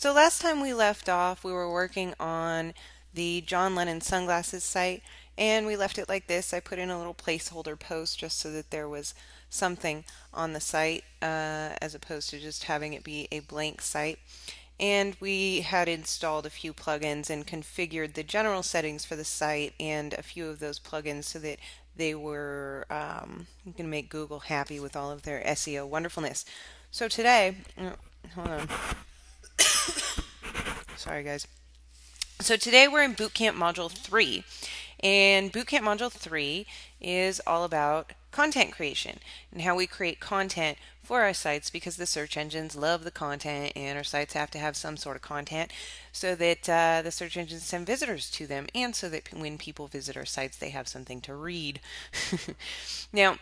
So last time we left off, we were working on the John Lennon sunglasses site, and we left it like this. I put in a little placeholder post just so that there was something on the site as opposed to just having it be a blank site. And we had installed a few plugins and configured the general settings for the site and a few of those plugins so that they were going to make Google happy with all of their SEO wonderfulness. So today, hold on. Sorry, guys. So today we're in Bootcamp Module 3, and Bootcamp Module 3 is all about content creation and how we create content for our sites, because the search engines love the content and our sites have to have some sort of content so that the search engines send visitors to them, and so that when people visit our sites they have something to read. Now,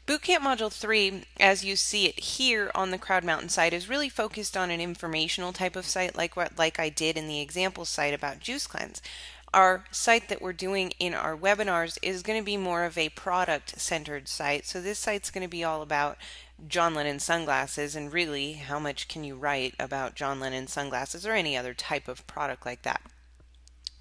Bootcamp Module 3, as you see it here on the Crowd Mountain site, is really focused on an informational type of site like I did in the example site about Juice Cleanse. Our site that we're doing in our webinars is going to be more of a product-centered site. So this site's going to be all about John Lennon sunglasses, and really, how much can you write about John Lennon sunglasses or any other type of product like that?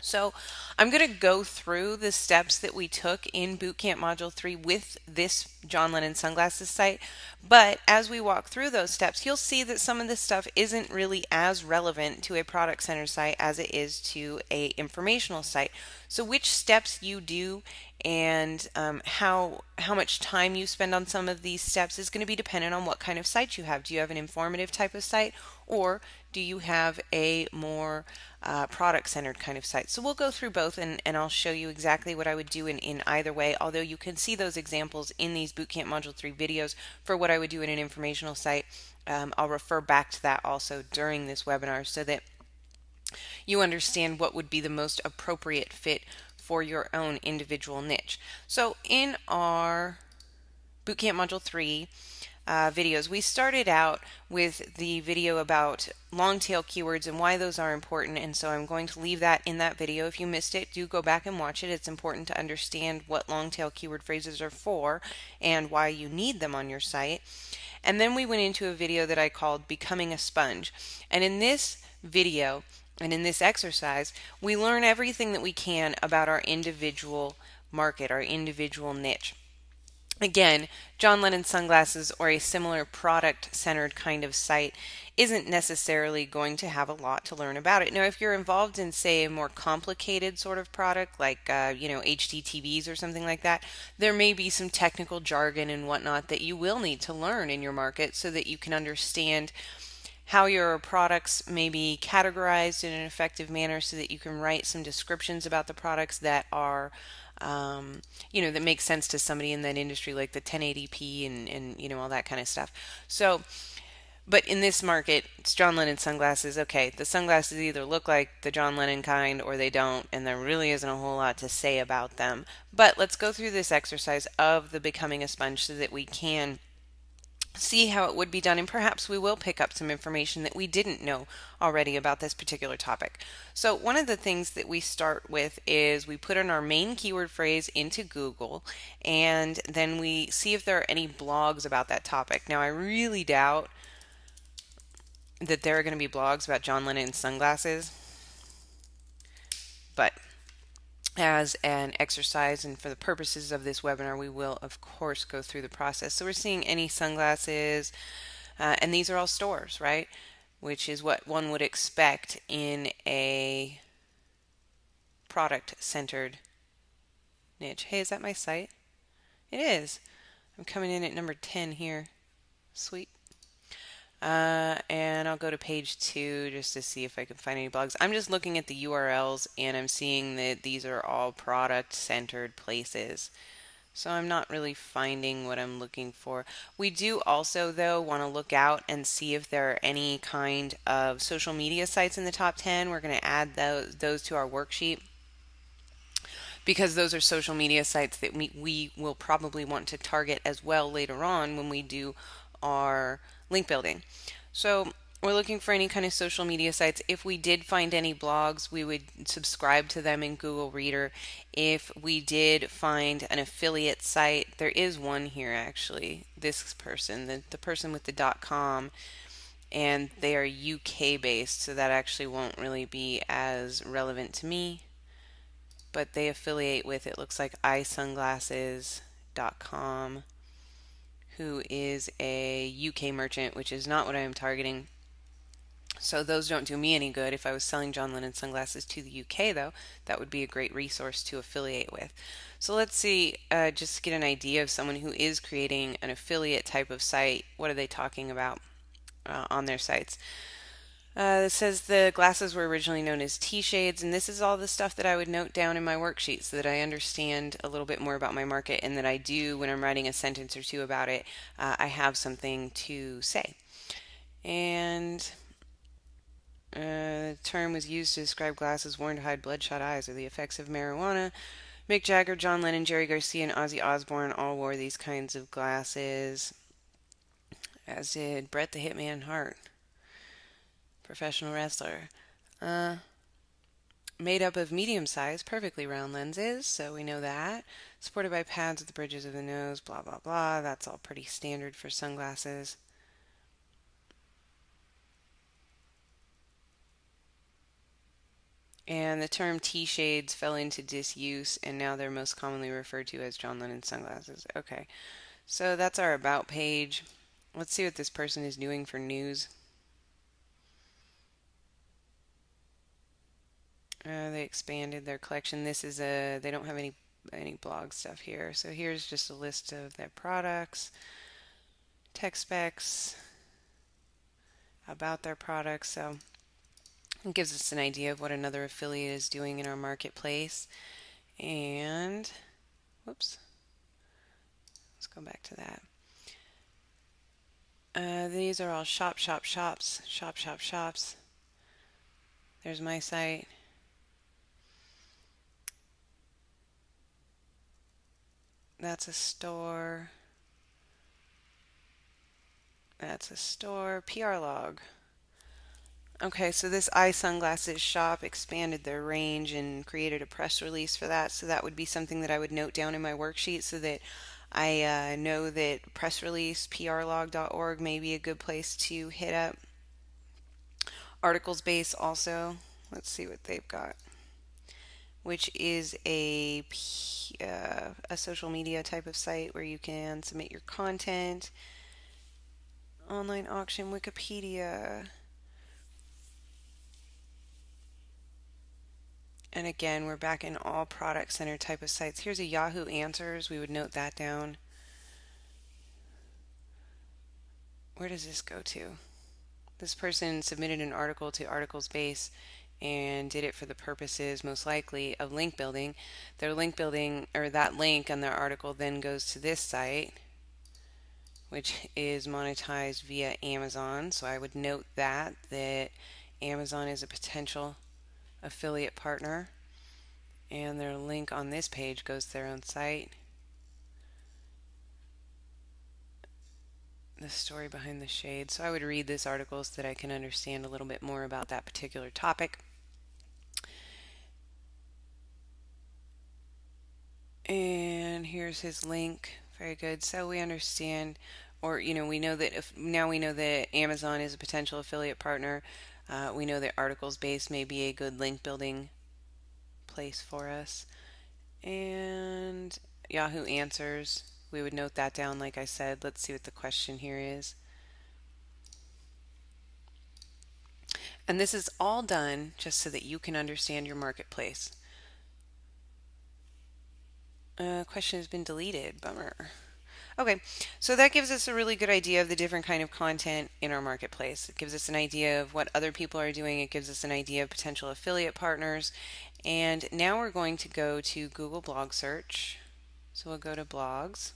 So I'm going to go through the steps that we took in Bootcamp Module 3 with this John Lennon sunglasses site, but as we walk through those steps, you'll see that some of this stuff isn't really as relevant to a product center site as it is to a informational site. So which steps you do and how much time you spend on some of these steps is going to be dependent on what kind of site you have. Do you have an informative type of site, or do you have a more product-centered kind of site? So we'll go through both, and I'll show you exactly what I would do in either way, although you can see those examples in these Bootcamp Module 3 videos for what I would do in an informational site. I'll refer back to that also during this webinar so that you understand what would be the most appropriate fit for your own individual niche. So in our Bootcamp Module 3 videos, we started out with the video about long-tail keywords and why those are important, and so I'm going to leave that in that video. If you missed it, do go back and watch it. It's important to understand what long-tail keyword phrases are for and why you need them on your site. And then we went into a video that I called Becoming a Sponge, and in this video and in this exercise, we learn everything that we can about our individual market, our individual niche. Again, John Lennon sunglasses or a similar product-centered kind of site isn't necessarily going to have a lot to learn about it. Now, if you're involved in, say, a more complicated sort of product like, HDTVs or something like that, there may be some technical jargon and whatnot that you will need to learn in your market so that you can understand how your products may be categorized in an effective manner, so that you can write some descriptions about the products that are that makes sense to somebody in that industry, like the 1080p and all that kind of stuff. So, but in this market, it's John Lennon sunglasses. Okay, the sunglasses either look like the John Lennon kind or they don't, and there really isn't a whole lot to say about them. But let's go through this exercise of the Becoming a Sponge so that we can see how it would be done, and perhaps we will pick up some information that we didn't know already about this particular topic. So one of the things that we start with is we put in our main keyword phrase into Google, and then we see if there are any blogs about that topic. Now, I really doubt that there are going to be blogs about John Lennon sunglasses, but as an exercise and for the purposes of this webinar, we will of course go through the process. So we're seeing any sunglasses, and these are all stores, right? Which is what one would expect in a product-centered niche. Hey, is that my site? It is. I'm coming in at number 10 here. Sweet. And I'll go to page 2 just to see if I can find any blogs. I'm just looking at the URLs and I'm seeing that these are all product-centered places. So I'm not really finding what I'm looking for. We do also, though, want to look out and see if there are any kind of social media sites in the top 10. We're going to add those to our worksheet, because those are social media sites that we will probably want to target as well later on when we do our link building. So we're looking for any kind of social media sites. If we did find any blogs, we would subscribe to them in Google Reader. If we did find an affiliate site, there is one here actually. This person, the person with the .com, and they are UK based, so that actually won't really be as relevant to me, but they affiliate with, it looks like, eyesunglasses.com, who is a UK merchant, which is not what I am targeting. So those don't do me any good. If I was selling John Lennon sunglasses to the UK, though, that would be a great resource to affiliate with. So let's see, just get an idea of someone who is creating an affiliate type of site. What are they talking about on their sites? It says the glasses were originally known as T-shades, and this is all the stuff that I would note down in my worksheet so that I understand a little bit more about my market, and that I do, when I'm writing a sentence or two about it, I have something to say. And the term was used to describe glasses worn to hide bloodshot eyes or the effects of marijuana. Mick Jagger, John Lennon, Jerry Garcia, and Ozzy Osbourne all wore these kinds of glasses, as did Bret the Hitman Hart, professional wrestler. Made up of medium-sized, perfectly round lenses, so we know that. Supported by pads at the bridges of the nose, blah, blah, blah. That's all pretty standard for sunglasses. And the term T-shades fell into disuse, and now they're most commonly referred to as John Lennon sunglasses. Okay, so that's our about page. Let's see what this person is doing for news. They expanded their collection. This is they don't have any blog stuff here. So here's just a list of their products, tech specs, about their products. So it gives us an idea of what another affiliate is doing in our marketplace. And, whoops, let's go back to that. These are all shops. There's my site. That's a store. That's a store. PR log. Okay, so this eye sunglasses shop expanded their range and created a press release for that. So that would be something that I would note down in my worksheet so that I know that press release, prlog.org may be a good place to hit up. Articles base also. Let's see what they've got, which is a social media type of site where you can submit your content. Online auction, Wikipedia. And again, we're back in all product center type of sites. Here's a Yahoo Answers. We would note that down. Where does this go to? This person submitted an article to Articles Base and did it for the purposes, most likely, of link building. Their link building, or that link on their article, then goes to this site, which is monetized via Amazon. So I would note that Amazon is a potential affiliate partner, and their link on this page goes to their own site. The story behind the shade. So I would read this article so that I can understand a little bit more about that particular topic. And here's his link. Very good. So we understand, or we know that now we know that Amazon is a potential affiliate partner. We know that Articles Base may be a good link building place for us. And Yahoo Answers, we would note that down like I said. Let's see what the question here is. And this is all done just so that you can understand your marketplace. Question has been deleted. Bummer. Okay, so that gives us a really good idea of the different kind of content in our marketplace. It gives us an idea of what other people are doing. It gives us an idea of potential affiliate partners. And now we're going to go to Google Blog Search. So we'll go to blogs.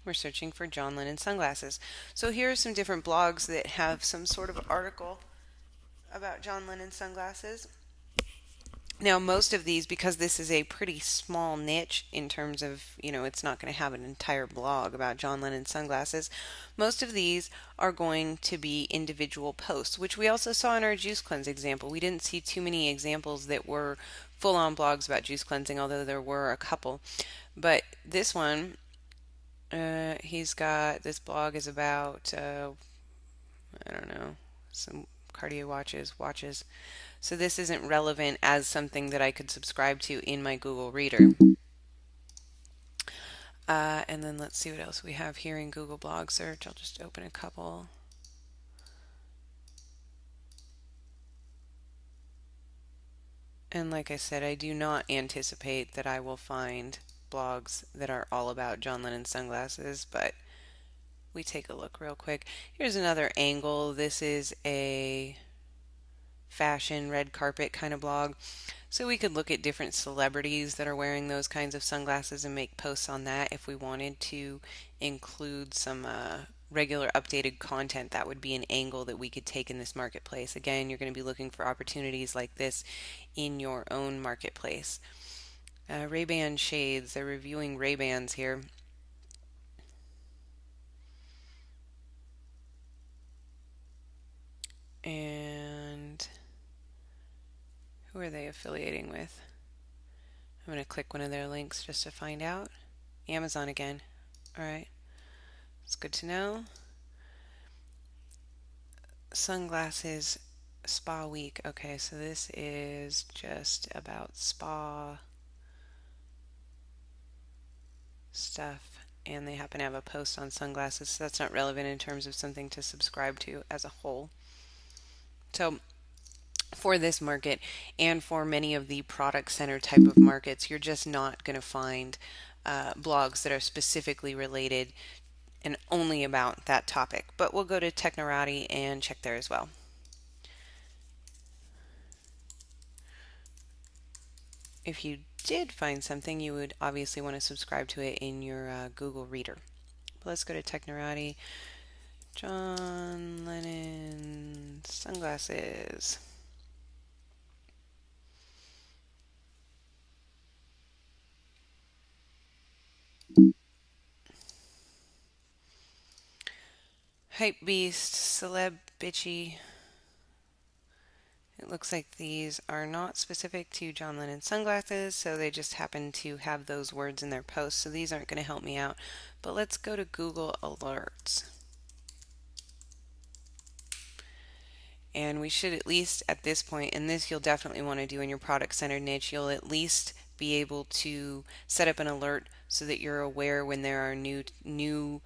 We're searching for John Lennon sunglasses. So here are some different blogs that have some sort of article about John Lennon sunglasses. Now, most of these, because this is a pretty small niche in terms of, it's not going to have an entire blog about John Lennon sunglasses, most of these are going to be individual posts, which we also saw in our juice cleanse example. We didn't see too many examples that were full-on blogs about juice cleansing, although there were a couple. But this one, he's got, this blog is about, I don't know, some cardio watches. So this isn't relevant as something that I could subscribe to in my Google Reader. And then let's see what else we have here in Google Blog Search. I'll just open a couple. And like I said, I do not anticipate that I will find blogs that are all about John Lennon sunglasses, but we take a look real quick. Here's another angle. This is a fashion red carpet kind of blog. So we could look at different celebrities that are wearing those kinds of sunglasses and make posts on that if we wanted to include some regular updated content. That would be an angle that we could take in this marketplace. Again, you're going to be looking for opportunities like this in your own marketplace. Ray-Ban shades. They're reviewing Ray-Bans here. And who are they affiliating with? I'm going to click one of their links just to find out. Amazon again. All right. It's good to know. Sunglasses spa week. Okay, so this is just about spa stuff, and they happen to have a post on sunglasses, so that's not relevant in terms of something to subscribe to as a whole. So for this market and for many of the product center type of markets, you're just not going to find blogs that are specifically related and only about that topic. But we'll go to Technorati and check there as well. If you did find something, you would obviously want to subscribe to it in your Google Reader. But let's go to Technorati. John Lennon sunglasses. Hype Beast, Celeb Bitchy. It looks like these are not specific to John Lennon sunglasses, so they just happen to have those words in their posts, so these aren't going to help me out. But let's go to Google Alerts. And we should at least at this point, and this you'll definitely want to do in your product-centered niche, you'll at least be able to set up an alert so that you're aware when there are new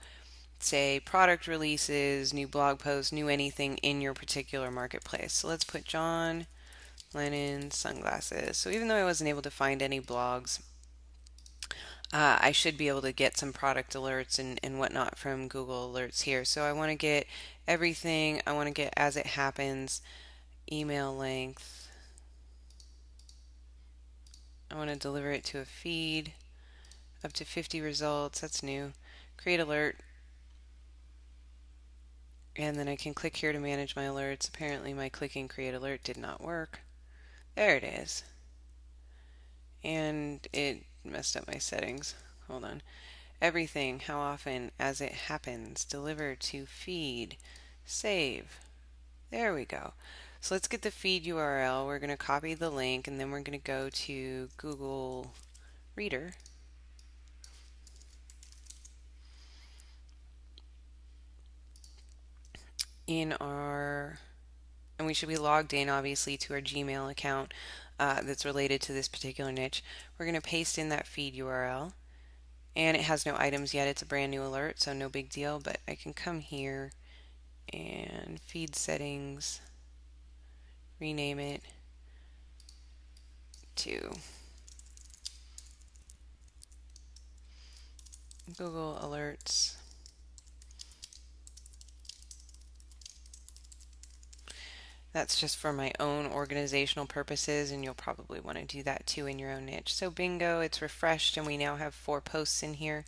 say product releases, new blog posts, new anything in your particular marketplace. So let's put John Lennon sunglasses. So even though I wasn't able to find any blogs, I should be able to get some product alerts and whatnot from Google Alerts here. So I want to get everything. I want to get as it happens, email length. I want to deliver it to a feed, up to 50 results. That's new. Create alert. And then I can click here to manage my alerts. Apparently my clicking create alert did not work. There it is. And it messed up my settings. Hold on. Everything, how often, as it happens, deliver to feed, save. There we go. So let's get the feed URL. We're going to copy the link and then we're going to go to Google Reader. And we should be logged in obviously to our Gmail account that's related to this particular niche. We're going to paste in that feed URL, and it has no items yet. It's a brand new alert, so no big deal, but I can come here and feed settings, rename it to Google Alerts. That's just for my own organizational purposes, and you'll probably want to do that too in your own niche. So bingo, it's refreshed, and we now have 4 posts in here.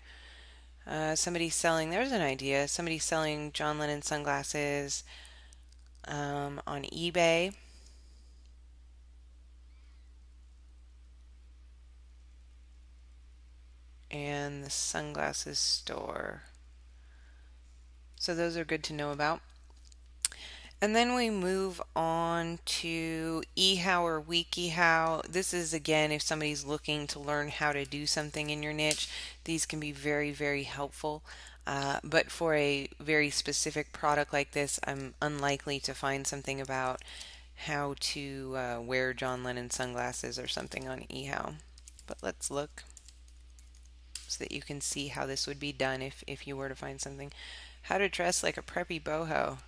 Somebody's selling, there's an idea, somebody's selling John Lennon sunglasses on eBay. And the sunglasses store. So those are good to know about. And then we move on to eHow or WeekEHow. This is again if somebody's looking to learn how to do something in your niche. These can be very, very helpful. But for a very specific product like this, I'm unlikely to find something about how to wear John Lennon sunglasses or something on eHow. But let's look so that you can see how this would be done if you were to find something. How to dress like a preppy boho.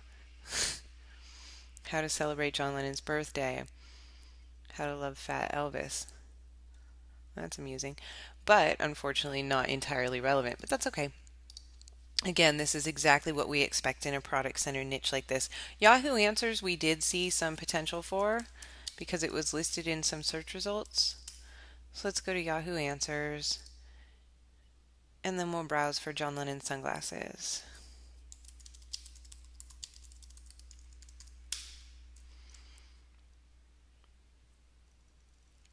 How to celebrate John Lennon's birthday. How to love Fat Elvis. That's amusing, but unfortunately not entirely relevant, but that's okay. Again, this is exactly what we expect in a product-centered niche like this. Yahoo Answers we did see some potential for because it was listed in some search results. So let's go to Yahoo Answers and then we'll browse for John Lennon sunglasses.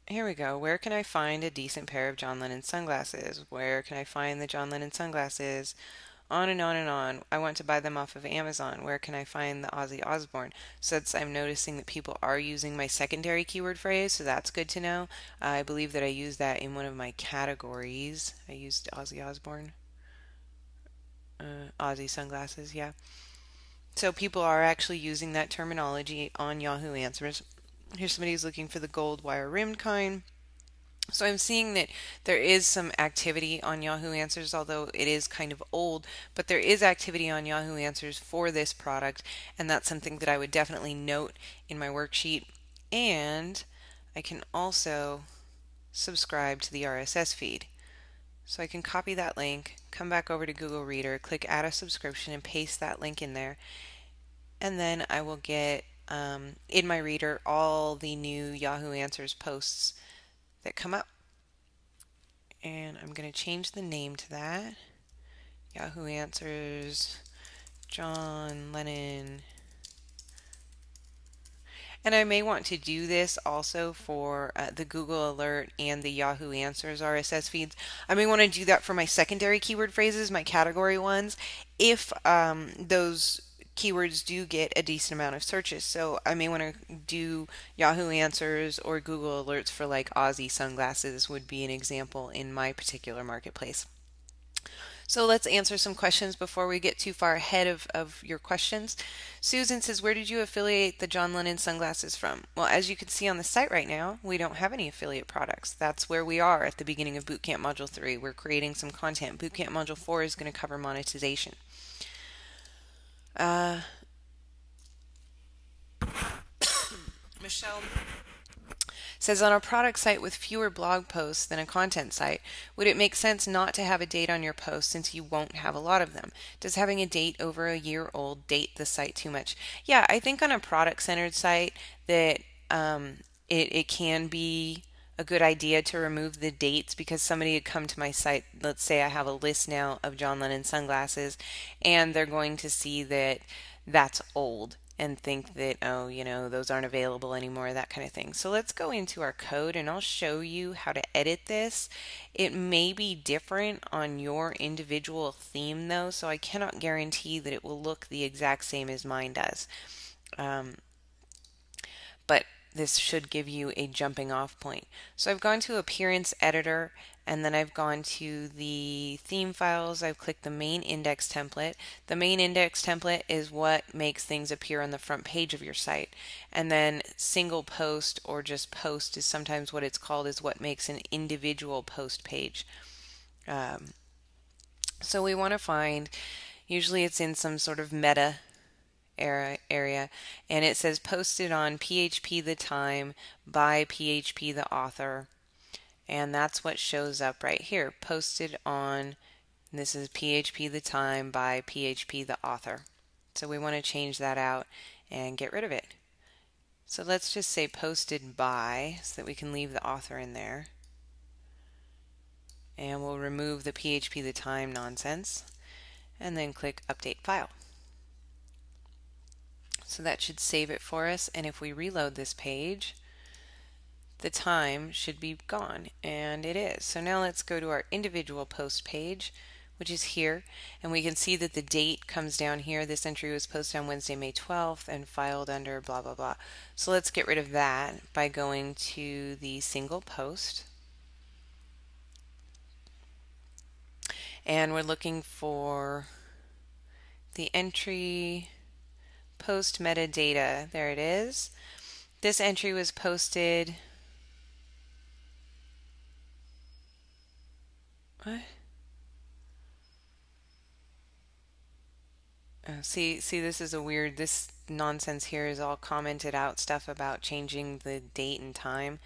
Here we go. Where can I find a decent pair of John Lennon sunglasses? Where can I find the John Lennon sunglasses? On and on and on. I want to buy them off of Amazon. Where can I find the Ozzy Osbourne? So I'm noticing that people are using my secondary keyword phrase, so that's good to know. I believe that I used that in one of my categories. I used Ozzy Osbourne. Ozzy sunglasses, yeah. So people are actually using that terminology on Yahoo Answers. Here's somebody who's looking for the gold wire rimmed kind. So I'm seeing that there is some activity on Yahoo Answers, although it is kind of old, but there is activity on Yahoo Answers for this product, and that's something that I would definitely note in my worksheet. And I can also subscribe to the RSS feed. So I can copy that link, come back over to Google Reader, click add a subscription, and paste that link in there. And then I will get in my reader all the new Yahoo Answers posts that come up. And I'm going to change the name to that. Yahoo Answers, John Lennon. And I may want to do this also for the Google Alert and the Yahoo Answers RSS feeds. I may want to do that for my secondary keyword phrases, my category ones, if those keywords do get a decent amount of searches. So I may want to do Yahoo Answers or Google Alerts for like Aussie sunglasses would be an example in my particular marketplace. So let's answer some questions before we get too far ahead of your questions. Susan says, where did you affiliate the John Lennon sunglasses from? Well, as you can see on the site right now, we don't have any affiliate products. That's where we are at the beginning of Bootcamp Module 3. We're creating some content. Bootcamp Module 4 is going to cover monetization. Michelle says, on a product site with fewer blog posts than a content site, would it make sense not to have a date on your post since you won't have a lot of them? Does having a date over a year old date the site too much? Yeah, I think on a product-centered site that it can be a good idea to remove the dates because somebody had come to my site. Let's say I have a list now of John Lennon sunglasses and they're going to see that that's old and think that, oh, those aren't available anymore, that kind of thing. So let's go into our code and I'll show you how to edit this. It may be different on your individual theme though, so I cannot guarantee that it will look the exact same as mine does. But this should give you a jumping off point. So I've gone to Appearance Editor and then I've gone to the theme files. I've clicked the main index template. The main index template is what makes things appear on the front page of your site. And then single post or just post is sometimes what it's called, is what makes an individual post page. So we want to find, usually it's in some sort of meta area, and it says posted on PHP the time by PHP the author, and that's what shows up right here, posted on, this is PHP the time by PHP the author. So we want to change that out and get rid of it. So let's just say posted by so that we can leave the author in there, and we'll remove the PHP the time nonsense and then click update file. So that should save it for us, and if we reload this page, the time should be gone, and it is. So now let's go to our individual post page, which is here, and we can see that the date comes down here. This entry was posted on Wednesday, May 12th and filed under blah blah blah. So let's get rid of that by going to the single post, and we're looking for the entry post metadata. There it is. This entry was posted. What? See, this is a weird, this nonsense here is all commented out stuff about changing the date and time.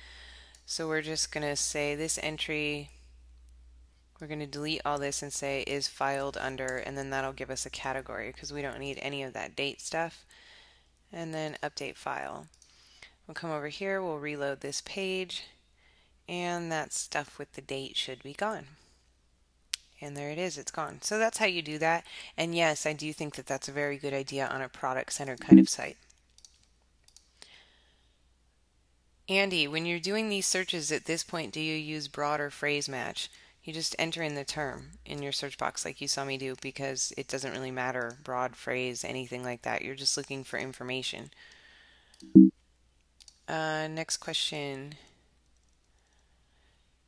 So we're just going to say this entry, we're going to delete all this and say is filed under, and then that'll give us a category because we don't need any of that date stuff. And then update file. We'll come over here, we'll reload this page, and that stuff with the date should be gone. And there it is, it's gone. So that's how you do that. And yes, I do think that that's a very good idea on a product-centered kind of site. Andy, when you're doing these searches at this point, do you use broad or phrase match? You just enter in the term in your search box like you saw me do, because it doesn't really matter, broad, phrase, anything like that. You're just looking for information. Next question.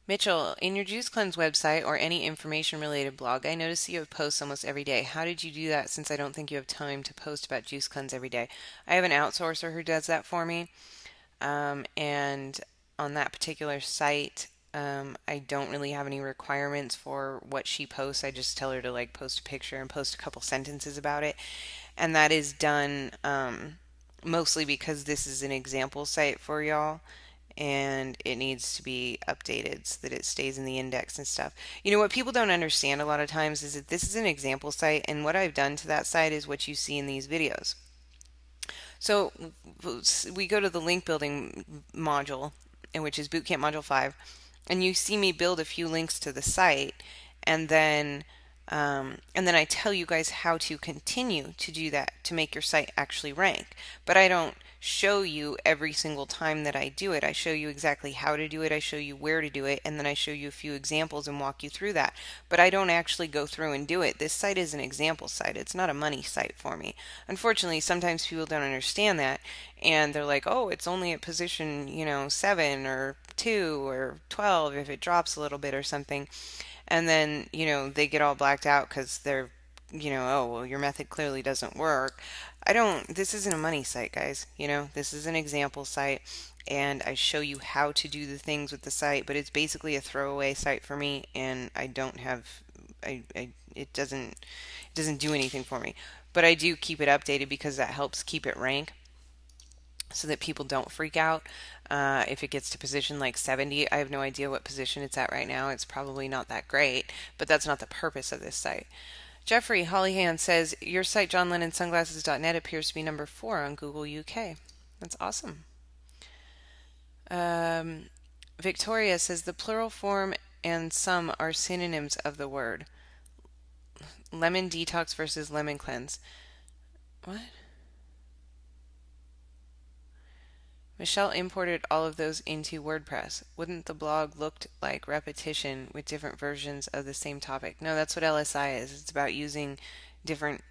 Mitchell, in your Juice Cleanse website or any information related blog, I notice you have posts almost every day. How did you do that, since I don't think you have time to post about Juice Cleanse every day? I have an outsourcer who does that for me. And on that particular site, I don't really have any requirements for what she posts. I just tell her to like post a picture and post a couple sentences about it. And that is done mostly because this is an example site for y'all, and it needs to be updated so that it stays in the index and stuff. You know what people don't understand a lot of times is that this is an example site, and what I've done to that site is what you see in these videos. So we go to the link building module, which is Bootcamp Module 5, and you see me build a few links to the site, and then I tell you guys how to continue to do that to make your site actually rank. But I don't show you every single time that I do it. I show you exactly how to do it, I show you where to do it, and then I show you a few examples and walk you through that. But I don't actually go through and do it. This site is an example site. It's not a money site for me. Unfortunately, sometimes people don't understand that, and they're like, oh, it's only at position, 7 or 2 or 12 if it drops a little bit or something. And then, they get all blacked out because they're, oh, well, your method clearly doesn't work. This isn't a money site, guys. This is an example site, and I show you how to do the things with the site, but it's basically a throwaway site for me, and I don't have, it doesn't do anything for me. But I do keep it updated because that helps keep it rank so that people don't freak out. If it gets to position like 70, I have no idea what position it's at right now. It's probably not that great, but that's not the purpose of this site. Jeffrey Hollyhan says, your site johnlennonsunglasses.net appears to be number 4 on Google UK. That's awesome. Victoria says, the plural form and some are synonyms of the word. Lemon detox versus lemon cleanse. What? Michelle imported all of those into WordPress. Wouldn't the blog looked like repetition with different versions of the same topic? No, that's what LSI is. It's about using different,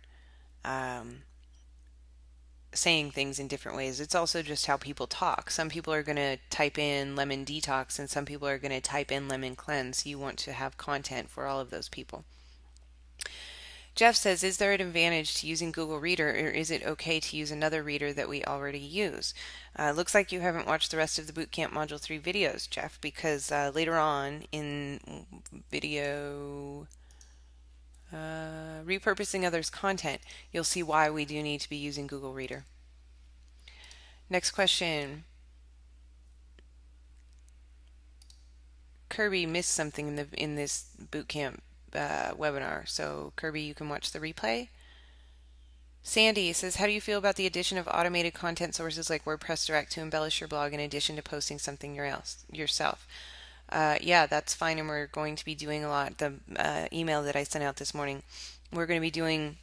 saying things in different ways. It's also just how people talk. Some people are going to type in lemon detox, and some people are going to type in lemon cleanse. You want to have content for all of those people. Jeff says, is there an advantage to using Google Reader, or is it okay to use another reader that we already use? Looks like you haven't watched the rest of the Bootcamp Module 3 videos, Jeff, because later on in video repurposing others' content, you'll see why we do need to be using Google Reader. Next question. Kirby missed something in this Bootcamp webinar. So Kirby, you can watch the replay. Sandy says, how do you feel about the addition of automated content sources like WordPress Direct to embellish your blog in addition to posting something yourself? Yeah, that's fine, and we're going to be doing a lot. The email that I sent out this morning, we're going to be doing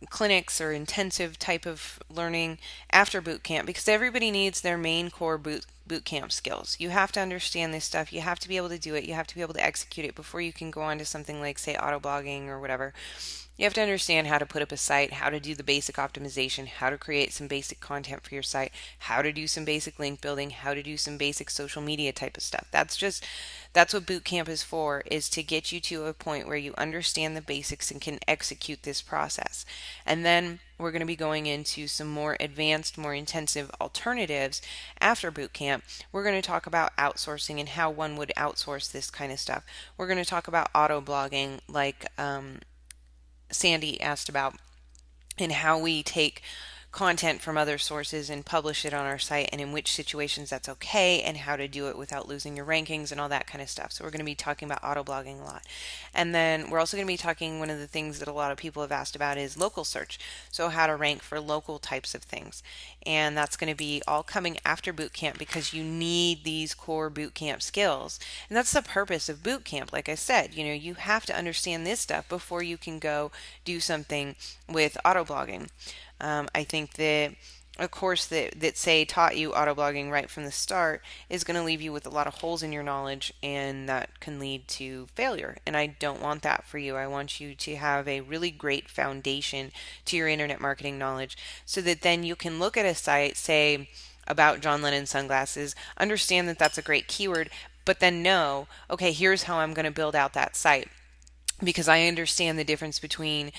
clinics or intensive type of learning after boot camp, because everybody needs their main core boot camp skills. You have to understand this stuff. You have to be able to do it. You have to be able to execute it before you can go on to something like, say, auto blogging or whatever. You have to understand how to put up a site, how to do the basic optimization, how to create some basic content for your site, how to do some basic link building, how to do some basic social media type of stuff. That's what Bootcamp is for, is to get you to a point where you understand the basics and can execute this process. And then we're going to be going into some more advanced, more intensive alternatives after Bootcamp. We're going to talk about outsourcing and how one would outsource this kind of stuff. We're going to talk about auto blogging, like Sandy asked about, and how we take content from other sources and publish it on our site, and in which situations that's okay, and how to do it without losing your rankings and all that kind of stuff. So we're going to be talking about auto blogging a lot. And then we're also going to be talking, one of the things that a lot of people have asked about is local search. So how to rank for local types of things. And that's going to be all coming after Bootcamp, because you need these core Bootcamp skills. And that's the purpose of Bootcamp. Like I said, you have to understand this stuff before you can go do something with auto blogging. I think that a course that say taught you auto blogging right from the start is going to leave you with a lot of holes in your knowledge, and that can lead to failure. And I don't want that for you. I want you to have a really great foundation to your internet marketing knowledge, so that then you can look at a site, say about John Lennon sunglasses, understand that that's a great keyword, but then know, okay, here's how I'm going to build out that site. Because I understand the difference between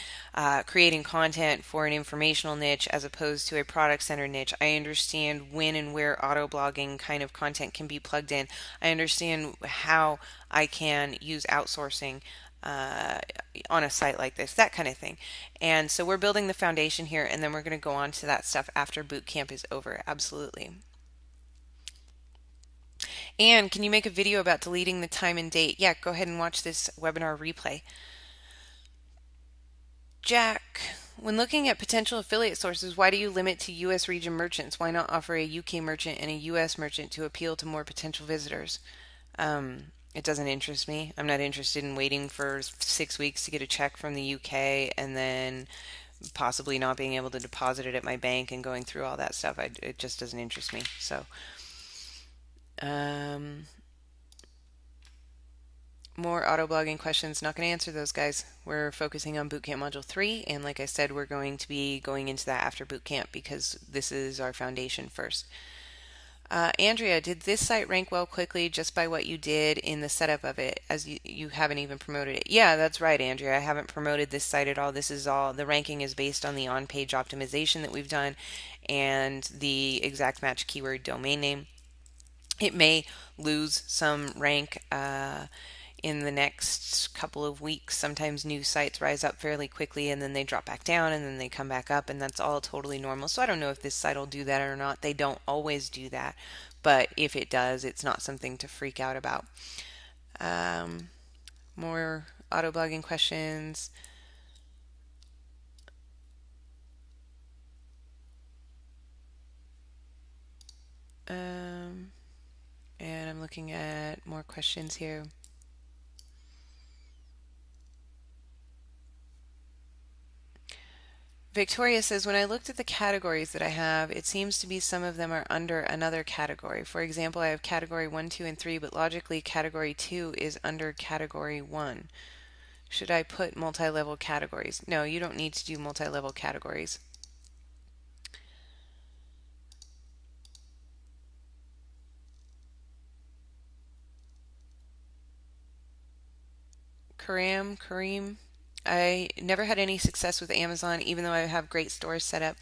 creating content for an informational niche as opposed to a product-centered niche. I understand when and where auto blogging kind of content can be plugged in. I understand how I can use outsourcing on a site like this, that kind of thing. And so we're building the foundation here, and then we're going to go on to that stuff after Bootcamp is over. Absolutely. And can you make a video about deleting the time and date? Yeah, go ahead and watch this webinar replay. Jack, when looking at potential affiliate sources, why do you limit to U.S. region merchants? Why not offer a UK merchant and a U.S. merchant to appeal to more potential visitors? It doesn't interest me. I'm not interested in waiting for 6 weeks to get a check from the UK and then possibly not being able to deposit it at my bank and going through all that stuff. It just doesn't interest me. So more auto blogging questions. Not going to answer those, guys. We're focusing on Bootcamp Module 3, and like I said, we're going to be going into that after Bootcamp, because this is our foundation first. Andrea, did this site rank well quickly just by what you did in the setup of it, as you haven't even promoted it? Yeah, that's right, Andrea. I haven't promoted this site at all. This is all, the ranking is based on the Onpage optimization that we've done and the exact match keyword domain name. It may lose some rank in the next couple of weeks. Sometimes new sites rise up fairly quickly and then they drop back down and then they come back up, and that's all totally normal. So I don't know if this site will do that or not. They don't always do that, but if it does, it's not something to freak out about. More auto blogging questions. And I'm looking at more questions here. Victoria says, when I looked at the categories that I have, it seems to be some of them are under another category. For example, I have category 1, 2, and 3, but logically category 2 is under category 1. Should I put multi-level categories? No, you don't need to do multi-level categories. Kareem, I never had any success with Amazon, even though I have great stores set up.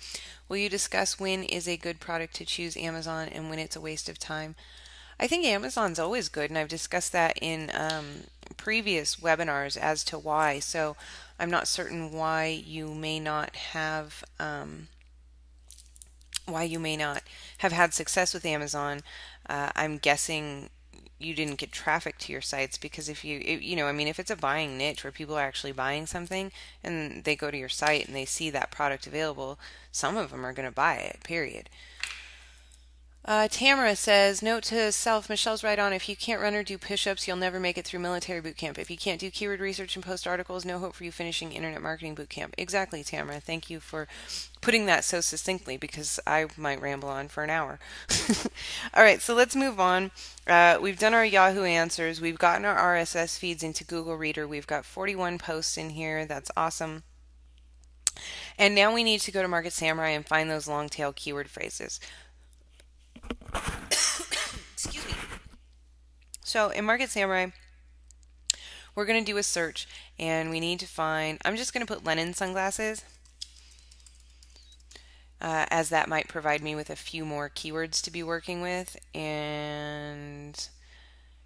Will you discuss when is a good product to choose Amazon and when it's a waste of time? I think Amazon's always good, and I've discussed that in previous webinars as to why. So I'm not certain why you may not have had success with Amazon. I'm guessing you didn't get traffic to your sites, because if if it's a buying niche where people are actually buying something and they go to your site and they see that product available, some of them are going to buy it, period. Tamara says, note to self, Michelle's right on. If you can't run or do push-ups, you'll never make it through military boot camp. If you can't do keyword research and post articles, no hope for you finishing internet marketing boot camp. Exactly, Tamara. Thank you for putting that so succinctly, because I might ramble on for an hour. All right, so let's move on. We've done our Yahoo Answers. We've gotten our RSS feeds into Google Reader. We've got 41 posts in here. That's awesome. And now we need to go to Market Samurai and find those long tail keyword phrases. Excuse me. So in Market Samurai, we're going to do a search and we need to find, I'm just going to put Lennon sunglasses, as that might provide me with a few more keywords to be working with. And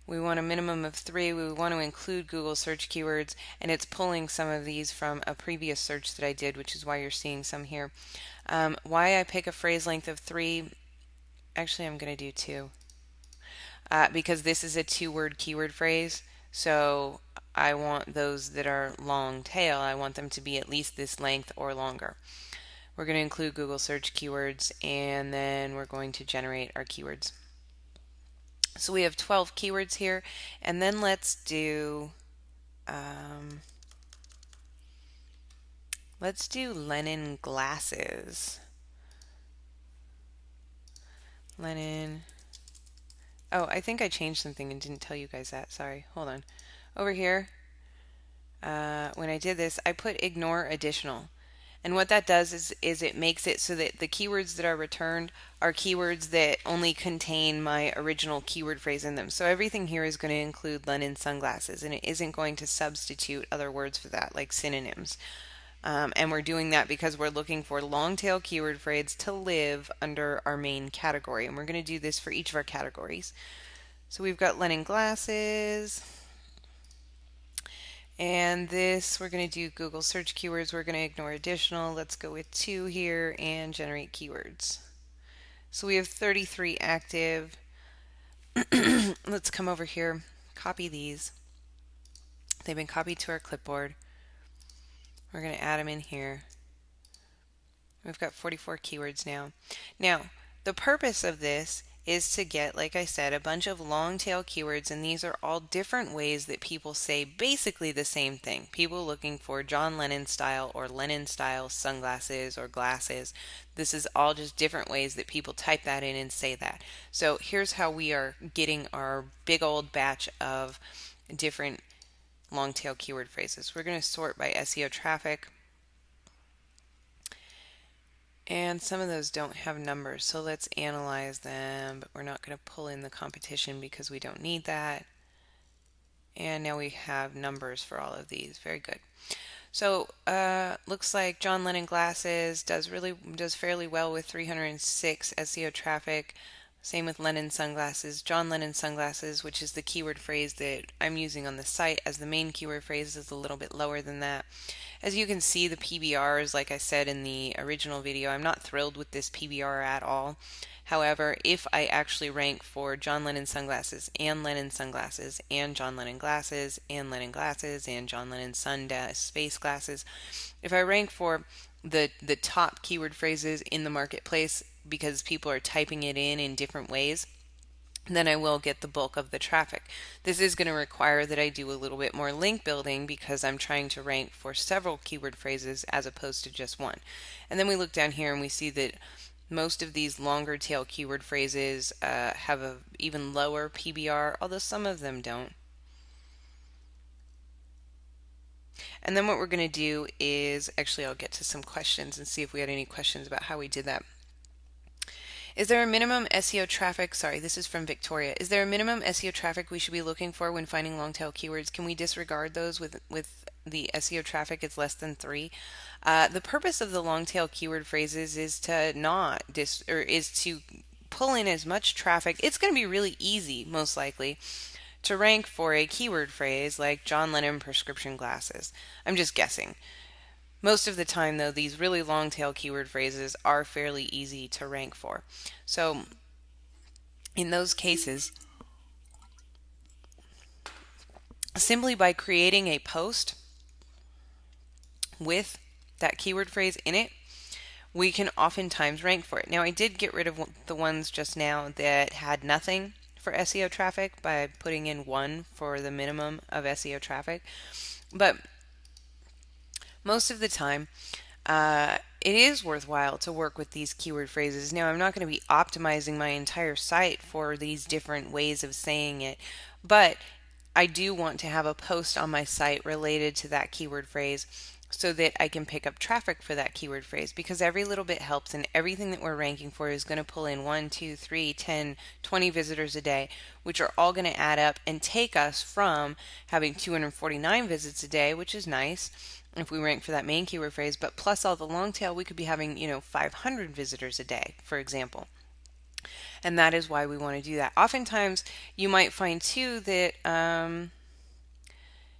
we want a minimum of 3. We want to include Google search keywords, and it's pulling some of these from a previous search that I did, which is why you're seeing some here. Why I pick a phrase length of 3, actually I'm going to do 2, because this is a 2-word keyword phrase. So I want those that are long tail, I want them to be at least this length or longer. We're going to include Google search keywords, and then we're going to generate our keywords. So we have 12 keywords here, and then let's do Lennon glasses. Lennon. Oh, I think I changed something and didn't tell you guys that. Sorry. Hold on. Over here, when I did this, I put ignore additional. And what that does is it makes it so that the keywords that are returned are keywords that only contain my original keyword phrase in them. So everything here is going to include Lennon sunglasses, and it isn't going to substitute other words for that, like synonyms. And we're doing that because we're looking for long tail keyword phrases to live under our main category. And we're going to do this for each of our categories. So we've got Lennon glasses. And this, we're going to do Google search keywords. We're going to ignore additional. Let's go with 2 here and generate keywords. So we have 33 active. Let's come over here, copy these. They've been copied to our clipboard. We're going to add them in here. We've got 44 keywords now. Now, the purpose of this is to get, like I said, a bunch of long tail keywords, and these are all different ways that people say basically the same thing. People looking for John Lennon style or Lennon style sunglasses or glasses. This is all just different ways that people type that in and say that. So here's how we are getting our big old batch of different long tail keyword phrases. We're going to sort by SEO traffic. And some of those don't have numbers, so let's analyze them, but we're not going to pull in the competition because we don't need that. And now we have numbers for all of these. Very good. So looks like John Lennon glasses does fairly well with 306 SEO traffic. Same with Lennon sunglasses. John Lennon sunglasses, which is the keyword phrase that I'm using on the site as the main keyword phrase, is a little bit lower than that. As you can see, the PBRs, like I said in the original video, I'm not thrilled with this PBR at all. However, if I actually rank for John Lennon sunglasses and Lennon sunglasses and John Lennon glasses and Lennon glasses and John Lennon space glasses, if I rank for the top keyword phrases in the marketplace because people are typing it in different ways, then I will get the bulk of the traffic. This is going to require that I do a little bit more link building because I'm trying to rank for several keyword phrases as opposed to just one. And then we look down here and we see that most of these longer tail keyword phrases have an even lower PBR, although some of them don't. And then what we're going to do is, actually I'll get to some questions and see if we had any questions about how we did that. Is there a minimum SEO traffic? Sorry, this is from Victoria. Is there a minimum SEO traffic we should be looking for when finding long tail keywords? Can we disregard those with the SEO traffic is less than 3? The purpose of the long tail keyword phrases is to is to pull in as much traffic. It's going to be really easy, most likely, to rank for a keyword phrase like John Lennon prescription glasses. I'm just guessing. Most of the time, though, these really long tail keyword phrases are fairly easy to rank for. So in those cases, simply by creating a post with that keyword phrase in it, we can oftentimes rank for it. Now, I did get rid of the ones just now that had nothing for SEO traffic by putting in 1 for the minimum of SEO traffic. But most of the time, it is worthwhile to work with these keyword phrases. Now, I'm not going to be optimizing my entire site for these different ways of saying it, but I do want to have a post on my site related to that keyword phrase so that I can pick up traffic for that keyword phrase, because every little bit helps, and everything that we're ranking for is going to pull in 1, 2, 3, 10, 20 visitors a day, which are all going to add up and take us from having 249 visits a day, which is nice if we rank for that main keyword phrase, but plus all the long tail, we could be having, 500 visitors a day, for example. And that is why we want to do that. Oftentimes, you might find too that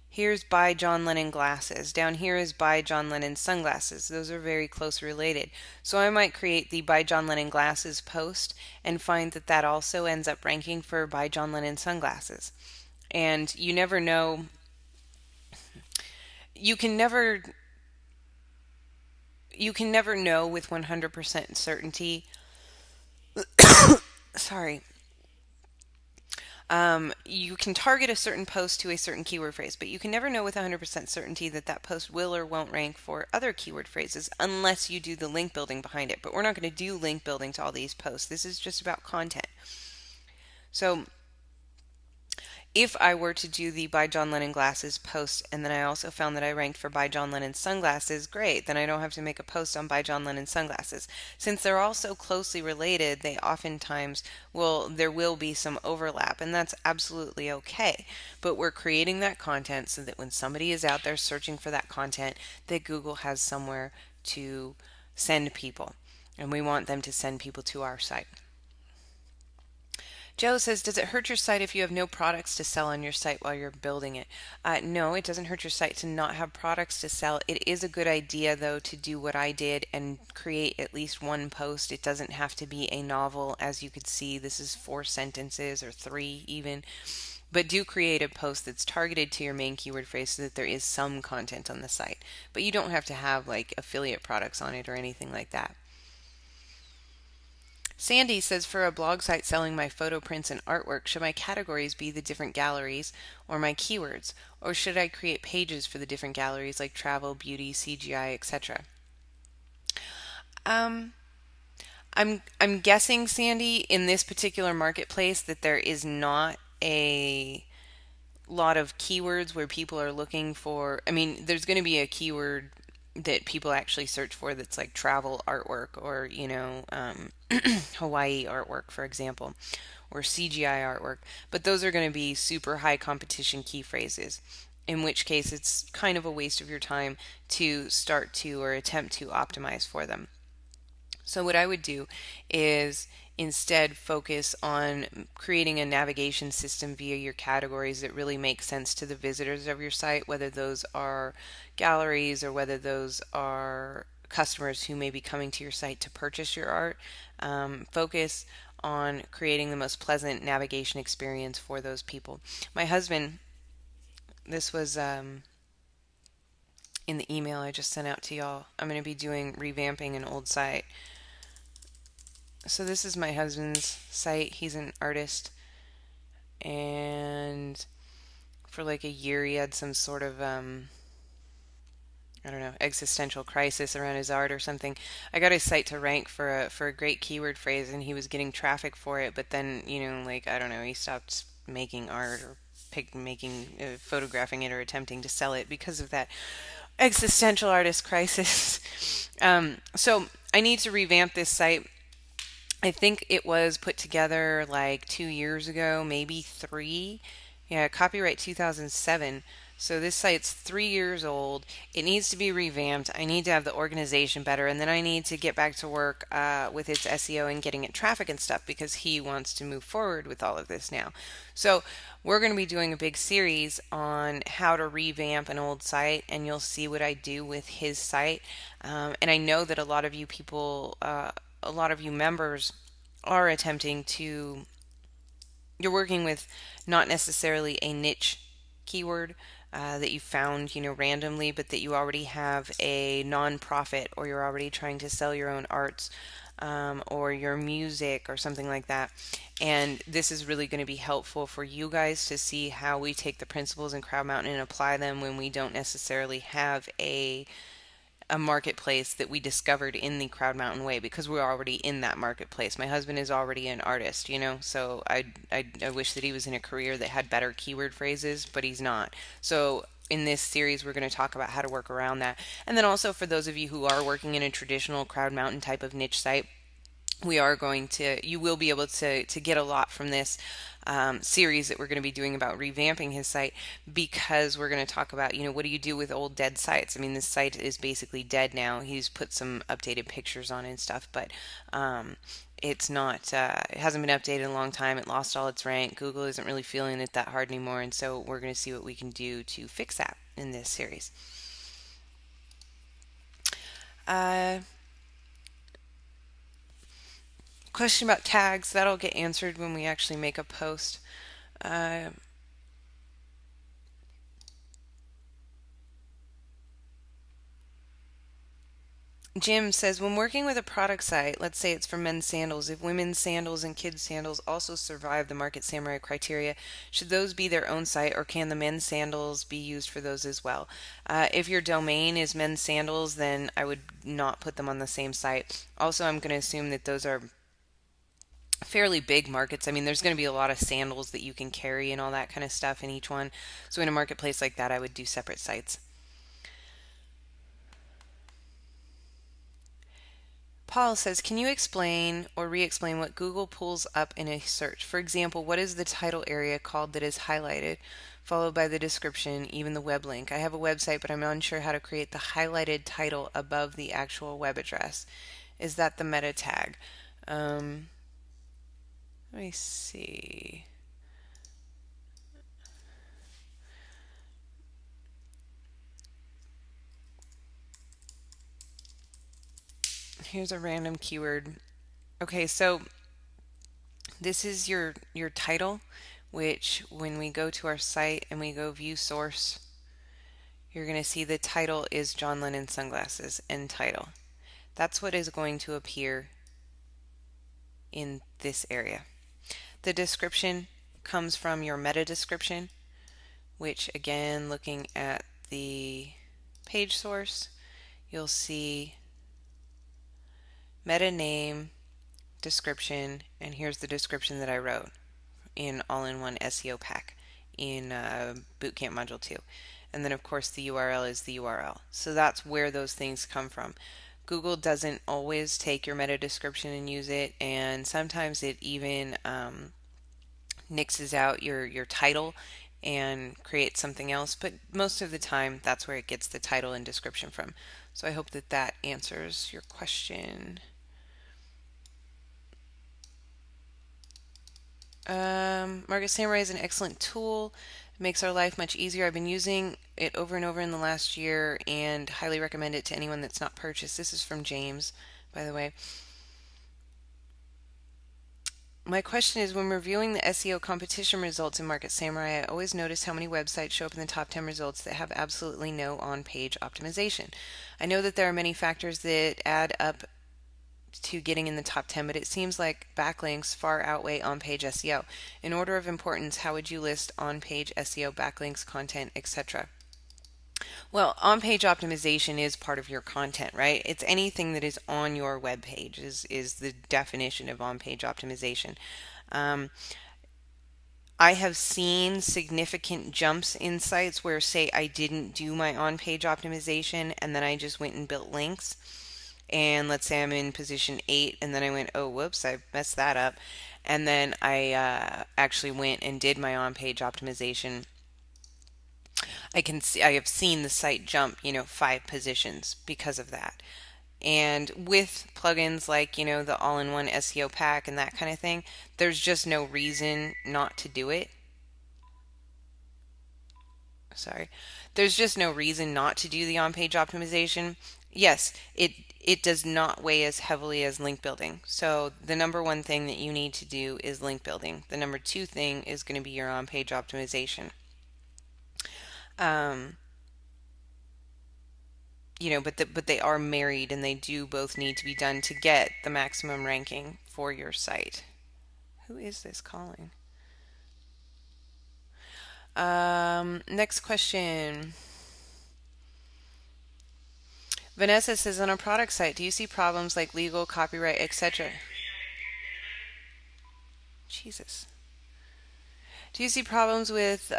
here's by John Lennon glasses. Down here is by John Lennon sunglasses. Those are very close related. So I might create the by John Lennon glasses post and find that that also ends up ranking for by John Lennon sunglasses. And you never know. You can never know with 100% certainty. Sorry. You can target a certain post to a certain keyword phrase, but you can never know with 100% certainty that that post will or won't rank for other keyword phrases unless you do the link building behind it. But we're not going to do link building to all these posts. This is just about content. So if I were to do the by John Lennon glasses post, and then I also found that I ranked for by John Lennon sunglasses, great. Then I don't have to make a post on by John Lennon sunglasses. Since they're all so closely related, they oftentimes there will be some overlap, and that's absolutely okay. But we're creating that content so that when somebody is out there searching for that content, that Google has somewhere to send people. And we want them to send people to our site. Joe says, does it hurt your site if you have no products to sell on your site while you're building it? No, it doesn't hurt your site to not have products to sell. It is a good idea, though, to do what I did and create at least one post. It doesn't have to be a novel. As you could see, this is 4 sentences or 3 even. But do create a post that's targeted to your main keyword phrase so that there is some content on the site. But you don't have to have like affiliate products on it or anything like that. Sandy says, for a blog site selling my photo prints and artwork, should my categories be the different galleries or my keywords? Or should I create pages for the different galleries like travel, beauty, CGI, etc.? I'm guessing, Sandy, in this particular marketplace that there is not a lot of keywords where people are looking for. I mean, there's going to be a keyword that people actually search for that's like travel artwork or, Hawaii artwork, for example, or CGI artwork. But those are going to be super high competition key phrases, in which case it's kind of a waste of your time to start to or attempt to optimize for them. So what I would do is instead focus on creating a navigation system via your categories that really make sense to the visitors of your site, whether those are galleries or whether those are customers who may be coming to your site to purchase your art. Focus on creating the most pleasant navigation experience for those people. My husband, this was in the email I just sent out to y'all. I'm going to be doing revamping an old site. So this is my husband's site. He's an artist, and for like a year he had some sort of I don't know, existential crisis around his art or something. I got his site to rank for a great keyword phrase, and he was getting traffic for it, but then, I don't know, he stopped making art or photographing it or attempting to sell it because of that existential artist crisis. So I need to revamp this site. I think it was put together like 2 years ago, maybe 3. Yeah, copyright 2007. So this site's 3 years old. It needs to be revamped. I need to have the organization better, and then I need to get back to work with its SEO and getting it traffic and stuff, because he wants to move forward with all of this now. So we're going to be doing a big series on how to revamp an old site, and you'll see what I do with his site. And I know that a lot of you people, a lot of you members are attempting to, you're working with not necessarily a niche keyword that you found, randomly, but that you already have a nonprofit, or you're already trying to sell your own arts or your music or something like that. And this is really going to be helpful for you guys to see how we take the principles in Crowd Mountain and apply them when we don't necessarily have a marketplace that we discovered in the Crowd Mountain way, because we're already in that marketplace. My husband is already an artist, so I wish that he was in a career that had better keyword phrases, but he's not. So in this series, we're going to talk about how to work around that. And then also for those of you who are working in a traditional Crowd Mountain type of niche site, you will be able to get a lot from this series that we're going to be doing about revamping his site, because we're going to talk about, what do you do with old dead sites? I mean, this site is basically dead now. He's put some updated pictures on and stuff, but it's not, it hasn't been updated in a long time. It lost all its rank. Google isn't really feeling it that hard anymore, and so we're going to see what we can do to fix that in this series. Question about tags, that'll get answered when we actually make a post. Jim says, when working with a product site, let's say it's for men's sandals, if women's sandals and kids' sandals also survive the Market Samurai criteria, should those be their own site, or can the men's sandals be used for those as well? If your domain is men's sandals, then I would not put them on the same site. Also, I'm going to assume that those are fairly big markets. I mean, there's going to be a lot of sandals that you can carry and all that kind of stuff in each one. So in a marketplace like that, I would do separate sites. Paul says, can you explain or re-explain what Google pulls up in a search? For example, what is the title area called that is highlighted, followed by the description, even the web link? I have a website, but I'm unsure how to create the highlighted title above the actual web address. Is that the meta tag? Let me see. Here's a random keyword. Okay, so this is your title, which when we go to our site and we go view source, you're going to see the title is John Lennon sunglasses, end title. That's what is going to appear in this area. The description comes from your meta description, which again, looking at the page source, you'll see meta name, description, and here's the description that I wrote in all-in-one SEO pack in Bootcamp Module 2. And then of course the URL is the URL. So that's where those things come from. Google doesn't always take your meta description and use it, and sometimes it even nixes out your title and creates something else, but most of the time that's where it gets the title and description from. So I hope that that answers your question. Market Samurai is an excellent tool. It makes our life much easier. I've been using it over and over in the last year and highly recommend it to anyone that's not purchased. This is from James, by the way. My question is, when reviewing the SEO competition results in Market Samurai, I always notice how many websites show up in the top 10 results that have absolutely no on-page optimization. I know that there are many factors that add up to getting in the top 10, but it seems like backlinks far outweigh on-page SEO. In order of importance, how would you list on-page SEO, backlinks, content, etc.? Well, on-page optimization is part of your content, right? It's anything that is on your web page is the definition of on-page optimization. I have seen significant jumps in sites where, say, I didn't do my on-page optimization and then I just went and built links. And let's say I'm in position 8 and then I went, oh, whoops, I messed that up. And then I actually went and did my on-page optimization. I have seen the site jump, 5 positions because of that. And with plugins like, the all-in-one SEO pack and that kind of thing, there's just no reason not to do it. There's just no reason not to do the on-page optimization. Yes, it does not weigh as heavily as link building. So the number one thing that you need to do is link building. The number 2 thing is going to be your on-page optimization. But they are married, and they do both need to be done to get the maximum ranking for your site. Who is this calling? Next question. Vanessa says, on a product site, do you see problems like legal, copyright, etc.? Jesus. Do you see problems with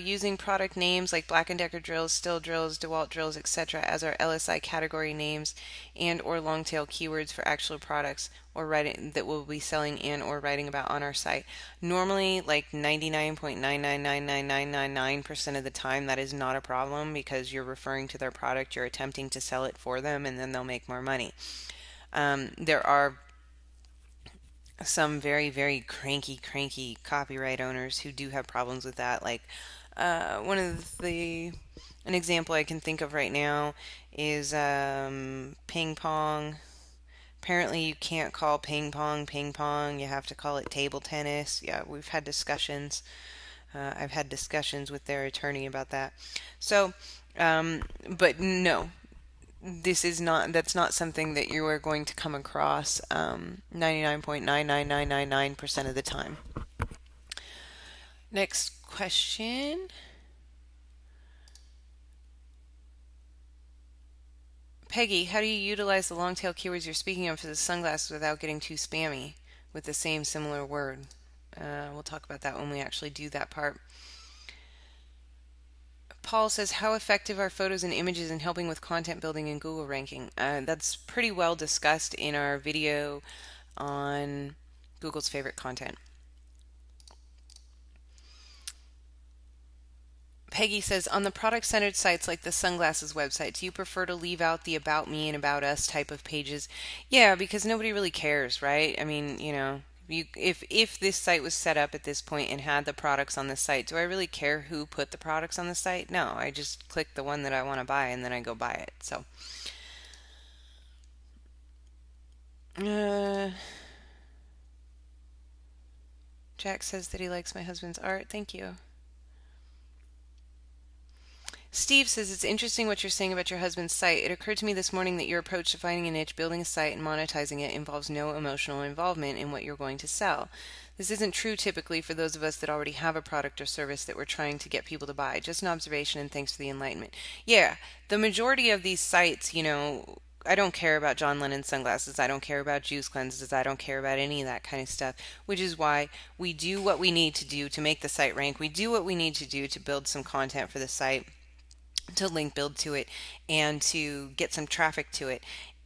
using product names like Black& Decker drills, Still drills, DeWalt drills, etc. as our LSI category names and or long-tail keywords for actual products or writing that we'll be selling and or writing about on our site? Normally, like 99.9999999% of the time, that is not a problem because you're referring to their product, you're attempting to sell it for them, and then they'll make more money. There are some very, very cranky copyright owners who do have problems with that. Like an example I can think of right now is ping pong. Apparently you can't call ping pong, you have to call it table tennis. Yeah, we've had discussions. I've had discussions with their attorney about that. So, but no, that's not something that you are going to come across 99.99999% of the time. Next question. Peggy, how do you utilize the long tail keywords you're speaking of for the sunglasses without getting too spammy with the same similar word? We'll talk about that when we actually do that part. Paul says, how effective are photos and images in helping with content building and Google ranking? That's pretty well discussed in our video on Google's favorite content. Peggy says, on the product-centered sites like the sunglasses website, do you prefer to leave out the About Me and About Us type of pages? Yeah, because nobody really cares, right? I mean, if this site was set up at this point and had the products on the site, do I really care who put the products on the site? No, I just click the one that I want to buy and then I go buy it. So, Jack says that he likes my husband's art. Thank you. Steve says, it's interesting what you're saying about your husband's site. It occurred to me this morning that your approach to finding a niche, building a site, and monetizing it involves no emotional involvement in what you're going to sell. This isn't true typically for those of us that already have a product or service that we're trying to get people to buy. Just an observation, and thanks for the enlightenment. Yeah, the majority of these sites, I don't care about John Lennon sunglasses. I don't care about juice cleanses. I don't care about any of that kind of stuff, which is why we do what we need to do to make the site rank. We do what we need to do to build some content for the site, to link build to it, and to get some traffic to it.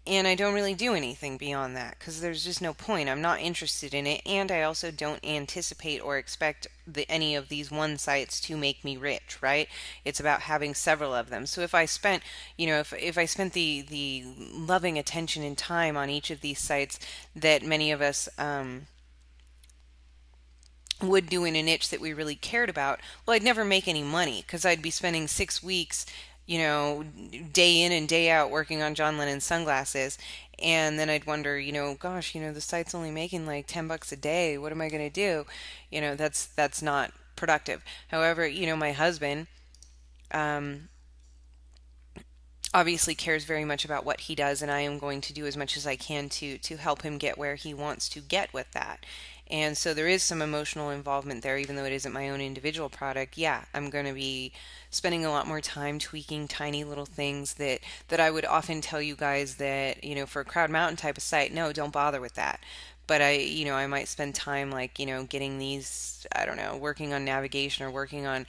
And I don't really do anything beyond that because there's just no point. I'm not interested in it, and I also don't anticipate or expect any of these one sites to make me rich, right? It's about having several of them. So if I spent, if I spent the loving attention and time on each of these sites that many of us would do in a niche that we really cared about, well, I'd never make any money because I'd be spending 6 weeks, day in and day out working on John Lennon sunglasses. And then I'd wonder, gosh, the site's only making like $10 a day. What am I going to do? That's not productive. However, my husband, obviously cares very much about what he does, and I am going to do as much as I can to help him get where he wants to get with that. And so there is some emotional involvement there, even though it isn't my own individual product. Yeah, I'm going to be spending a lot more time tweaking tiny little things that I would often tell you guys that, for a Crowd Mountain type of site, no, don't bother with that. But I might spend time like, getting these, I don't know, working on navigation or working on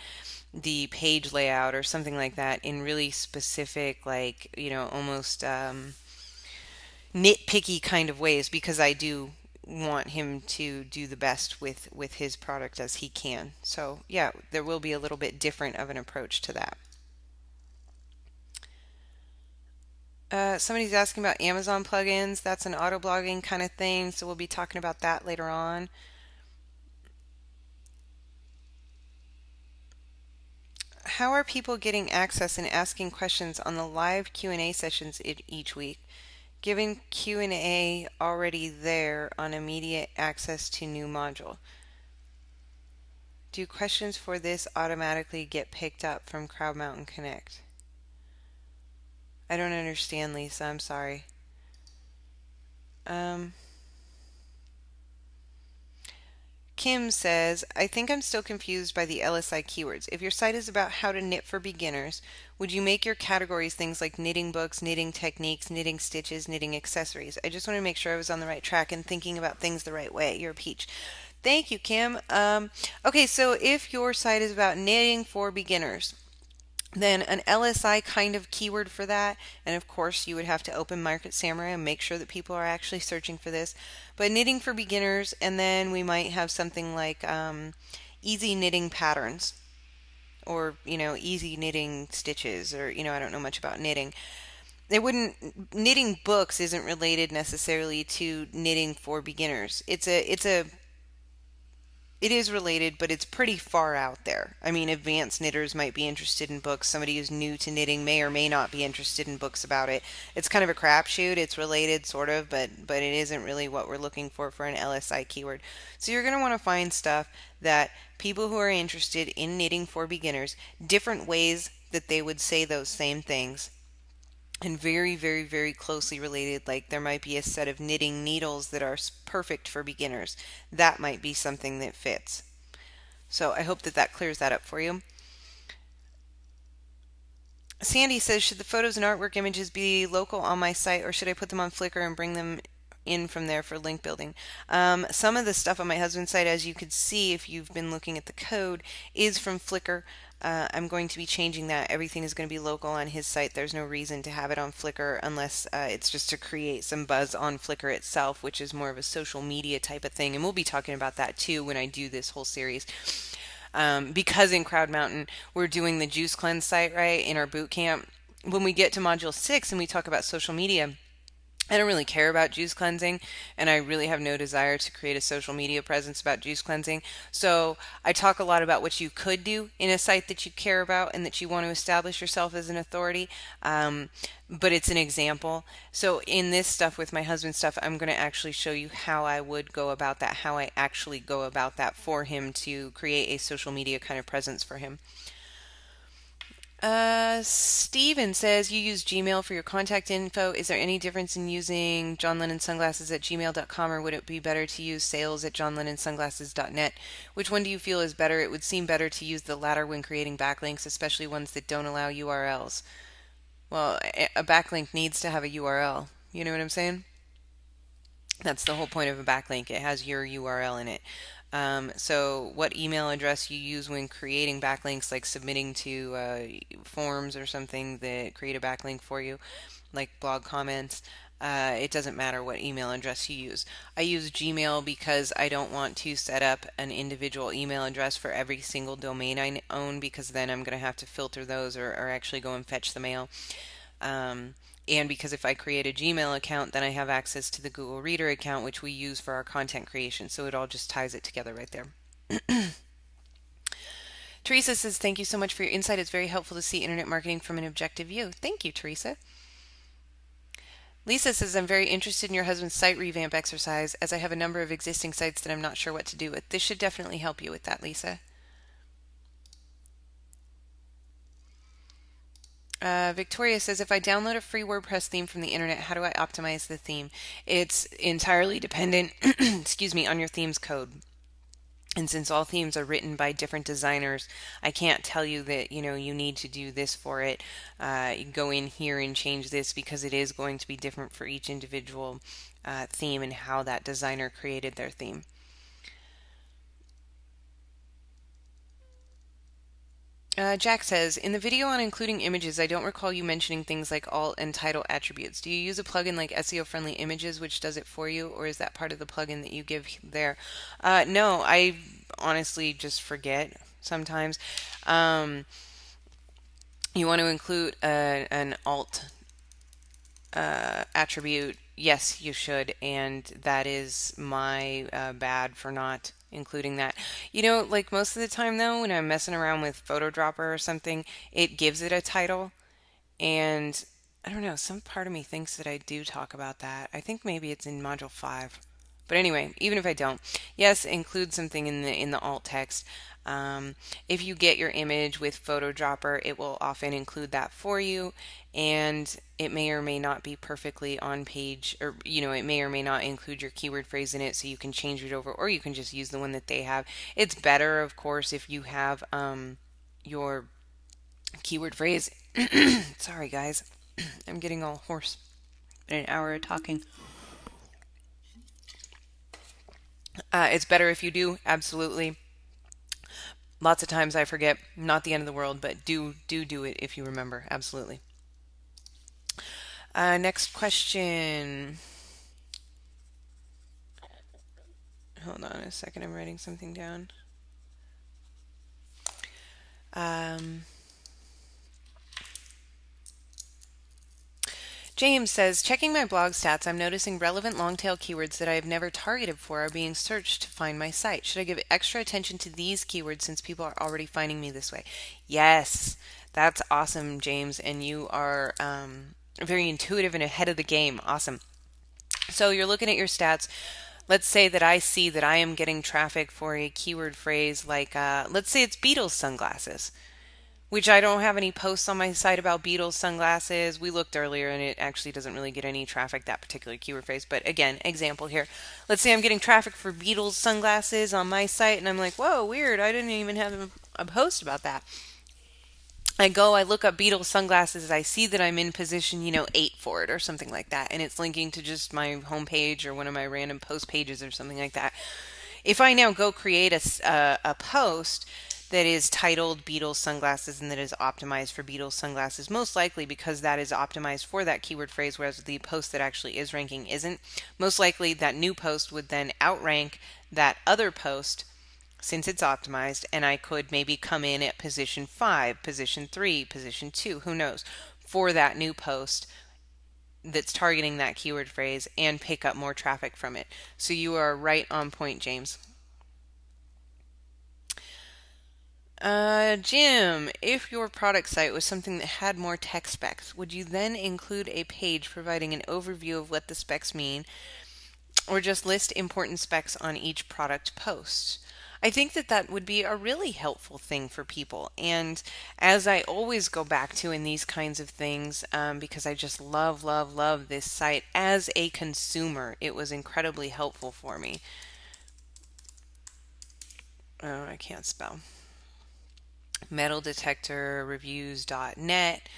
the page layout or something like that in really specific, like, almost nitpicky kind of ways, because I do want him to do the best with his product as he can. So yeah, there will be a little bit different of an approach to that. Somebody's asking about Amazon plugins. That's an auto blogging kind of thing, so we'll be talking about that later on. How are people getting access and asking questions on the live Q&A sessions each week, given Q&A already there on immediate access to new module? Do questions for this automatically get picked up from Crowd Mountain Connect? I don't understand, Lisa. I'm sorry. Kim says, I think I'm still confused by the LSI keywords. If your site is about how to knit for beginners, would you make your categories things like knitting books, knitting techniques, knitting stitches, knitting accessories? I just want to make sure I was on the right track and thinking about things the right way. You're a peach. Thank you, Kim. Okay, so if your site is about knitting for beginners, then an LSI kind of keyword for that, and of course you would have to open Market Samurai and make sure that people are actually searching for this. But knitting for beginners, and then we might have something like easy knitting patterns, or easy knitting stitches, or I don't know much about knitting. It wouldn't Knitting books isn't related necessarily to knitting for beginners. It is related, but it's pretty far out there. I mean, advanced knitters might be interested in books. Somebody who's new to knitting may or may not be interested in books about it. It's kind of a crapshoot. It's related, sort of, but it isn't really what we're looking for an LSI keyword. So you're going to want to find stuff that people who are interested in knitting for beginners, different ways that they would say those same things, and very, very, very closely related. Like there might be a set of knitting needles that are perfect for beginners. That might be something that fits. So I hope that that clears that up for you. Sandy says, should the photos and artwork images be local on my site, or should I put them on Flickr and bring them in from there for link building? Some of the stuff on my husband's site, as you could see if you've been looking at the code, is from Flickr. I'm going to be changing that. Everything is going to be local on his site. There's no reason to have it on Flickr unless it's just to create some buzz on Flickr itself, which is more of a social media type of thing. And we'll be talking about that too when I do this whole series. Because in Crowd Mountain, we're doing the Juice Cleanse site, right, in our boot camp. When we get to Module 6 and we talk about social media, I don't really care about juice cleansing, and I really have no desire to create a social media presence about juice cleansing. So I talk a lot about what you could do in a site that you care about and that you want to establish yourself as an authority. But it's an example. So in this stuff with my husband's stuff, I'm going to actually show you how I would go about that, how I actually go about that for him to create a social media kind of presence for him. Steven says, you use Gmail for your contact info. Is there any difference in using John Lennon Sunglasses at gmail.com, or would it be better to use sales at johnlennonsunglasses.net? Which one do you feel is better? It would seem better to use the latter when creating backlinks, especially ones that don't allow URLs. Well, a backlink needs to have a URL. You know what I'm saying? That's the whole point of a backlink. It has your URL in it. So what email address you use when creating backlinks, like submitting to forms or something that create a backlink for you, like blog comments, it doesn't matter what email address you use. I use Gmail because I don't want to set up an individual email address for every single domain I own, because then I'm going to have to filter those or actually go and fetch the mail. And because if I create a Gmail account, then I have access to the Google Reader account, which we use for our content creation. So it all just ties it together right there. Teresa says, thank you so much for your insight. It's very helpful to see internet marketing from an objective view. Thank you, Teresa. Lisa says, I'm very interested in your husband's site revamp exercise, as I have a number of existing sites that I'm not sure what to do with. This should definitely help you with that, Lisa. Victoria says, if I download a free WordPress theme from the internet, how do I optimize the theme? It's entirely dependent, excuse me, on your theme's code. And since all themes are written by different designers, I can't tell you that, you need to do this for it. Go in here and change this, because it is going to be different for each individual theme and how that designer created their theme. Jack says, in the video on including images, I don't recall you mentioning things like alt and title attributes. Do you use a plugin like SEO Friendly Images, which does it for you, or is that part of the plugin that you give there? No, I honestly just forget sometimes. You want to include an alt attribute. Yes, you should, and that is my bad for not including that. Like most of the time though, when I'm messing around with PhotoDropper or something, it gives it a title, and I don't know, some part of me thinks that I do talk about that. I think maybe it's in Module 5. But anyway, even if I don't, yes, include something in the alt text. If you get your image with PhotoDropper, it will often include that for you, and it may or may not be perfectly on page, or it may or may not include your keyword phrase in it, so you can change it over, or you can just use the one that they have. It's better, of course, if you have your keyword phrase. Sorry, guys, I'm getting all hoarse. Been an hour of talking. It's better if you do, absolutely. Lots of times I forget, not the end of the world, but do it if you remember, absolutely. Next question. Hold on a second, I'm writing something down. Um, James says, checking my blog stats, I'm noticing relevant long-tail keywords that I have never targeted for are being searched to find my site. Should I give extra attention to these keywords since people are already finding me this way? Yes, that's awesome, James, and you are very intuitive and ahead of the game. Awesome. So you're looking at your stats. Let's say that I see that I am getting traffic for a keyword phrase like, let's say it's Beatles sunglasses, which I don't have any posts on my site about Beatles sunglasses. We looked earlier and it actually doesn't really get any traffic, that particular keyword phrase. But again, example here. Let's say I'm getting traffic for Beatles sunglasses on my site and I'm like, whoa, weird. I didn't even have a post about that. I look up Beatles sunglasses, I see that I'm in position, 8 for it or something like that. And it's linking to just my homepage or one of my random post pages or something like that. If I now go create a post that is titled Beatles sunglasses and that is optimized for Beatles sunglasses, most likely because that is optimized for that keyword phrase, whereas the post that actually is ranking isn't, most likely that new post would then outrank that other post since it's optimized, and I could maybe come in at position 5, position 3, position 2, who knows, for that new post that's targeting that keyword phrase and pick up more traffic from it. So you are right on point, James. Jim, if your product site was something that had more tech specs, would you then include a page providing an overview of what the specs mean, or just list important specs on each product post? I think that that would be a really helpful thing for people. And as I always go back to in these kinds of things, because I just love, love, love this site as a consumer, it was incredibly helpful for me. Oh, I can't spell. Metaldetectorreviews.net.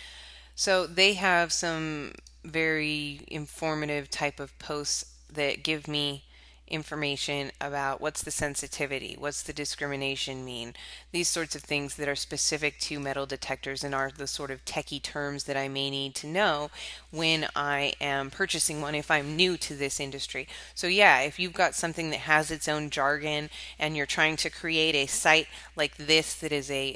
So they have some very informative type of posts that give me information about what's the sensitivity, what's the discrimination mean, these sorts of things that are specific to metal detectors and are the sort of techie terms that I may need to know when I am purchasing one if I'm new to this industry. So yeah, if you've got something that has its own jargon and you're trying to create a site like this that is a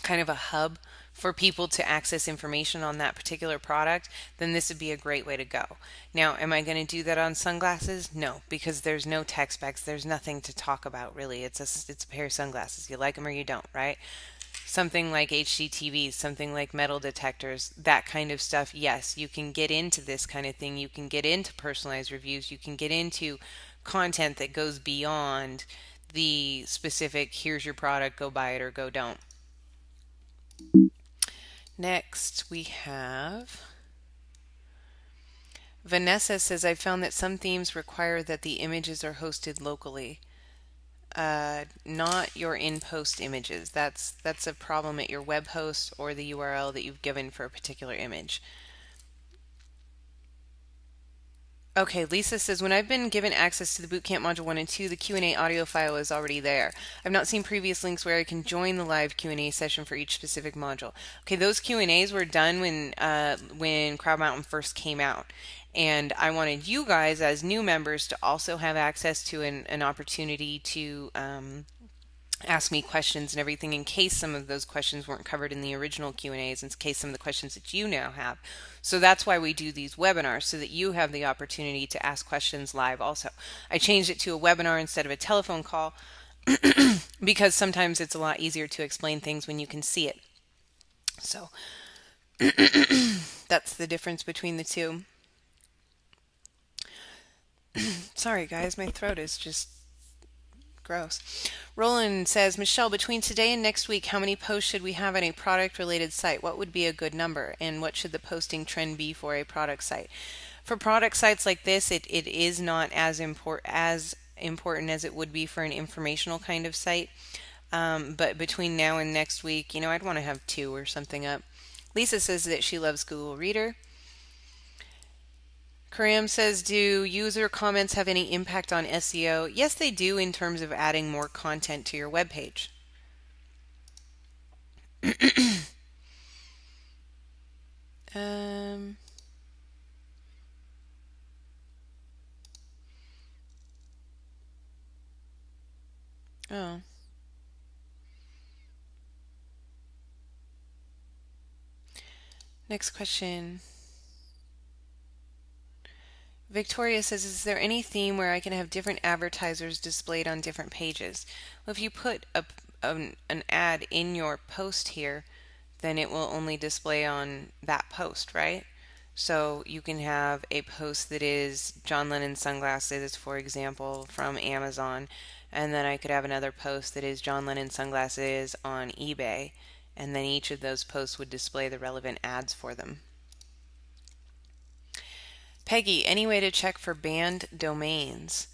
kind of a hub for people to access information on that particular product, then this would be a great way to go. Now, am I going to do that on sunglasses? No, because there's no tech specs. There's nothing to talk about really. It's a pair of sunglasses. You like them or you don't, right? Something like HDTVs, something like metal detectors, that kind of stuff. Yes, you can get into this kind of thing. You can get into personalized reviews. You can get into content that goes beyond the specific, here's your product, go buy it or go don't. Next, we have Vanessa says, I found that some themes require that the images are hosted locally, not your in-post images. That's a problem at your web host or the URL that you've given for a particular image. Okay, Lisa says, when I've been given access to the Bootcamp Module 1 and 2, the Q&A audio file is already there. I've not seen previous links where I can join the live Q&A session for each specific module. Okay, those Q&As were done when Crowd Mountain first came out. And I wanted you guys as new members to also have access to an opportunity to ask me questions and everything in case some of those questions weren't covered in the original Q&As, in case some of the questions that you now have. So that's why we do these webinars, so that you have the opportunity to ask questions live also. I changed it to a webinar instead of a telephone call because sometimes it's a lot easier to explain things when you can see it. So that's the difference between the two. Sorry guys, my throat is just gross. Roland says, Michelle, between today and next week, how many posts should we have on a product-related site? What would be a good number? And what should the posting trend be for a product site? For product sites like this, it is not as important as it would be for an informational kind of site. But between now and next week, I'd want to have 2 or something up. Lisa says that she loves Google Reader. Karam says, do user comments have any impact on SEO? Yes, they do in terms of adding more content to your webpage. um, oh. Next question. Victoria says, is there any theme where I can have different advertisers displayed on different pages? Well, if you put an ad in your post here, then it will only display on that post, right? So you can have a post that is John Lennon sunglasses, for example, from Amazon, and then I could have another post that is John Lennon sunglasses on eBay, and then each of those posts would display the relevant ads for them. Peggy, any way to check for banned domains?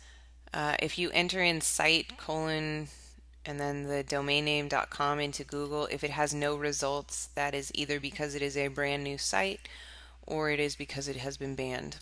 If you enter in site colon and then the domain name.com into Google, if it has no results, that is either because it is a brand new site or it is because it has been banned.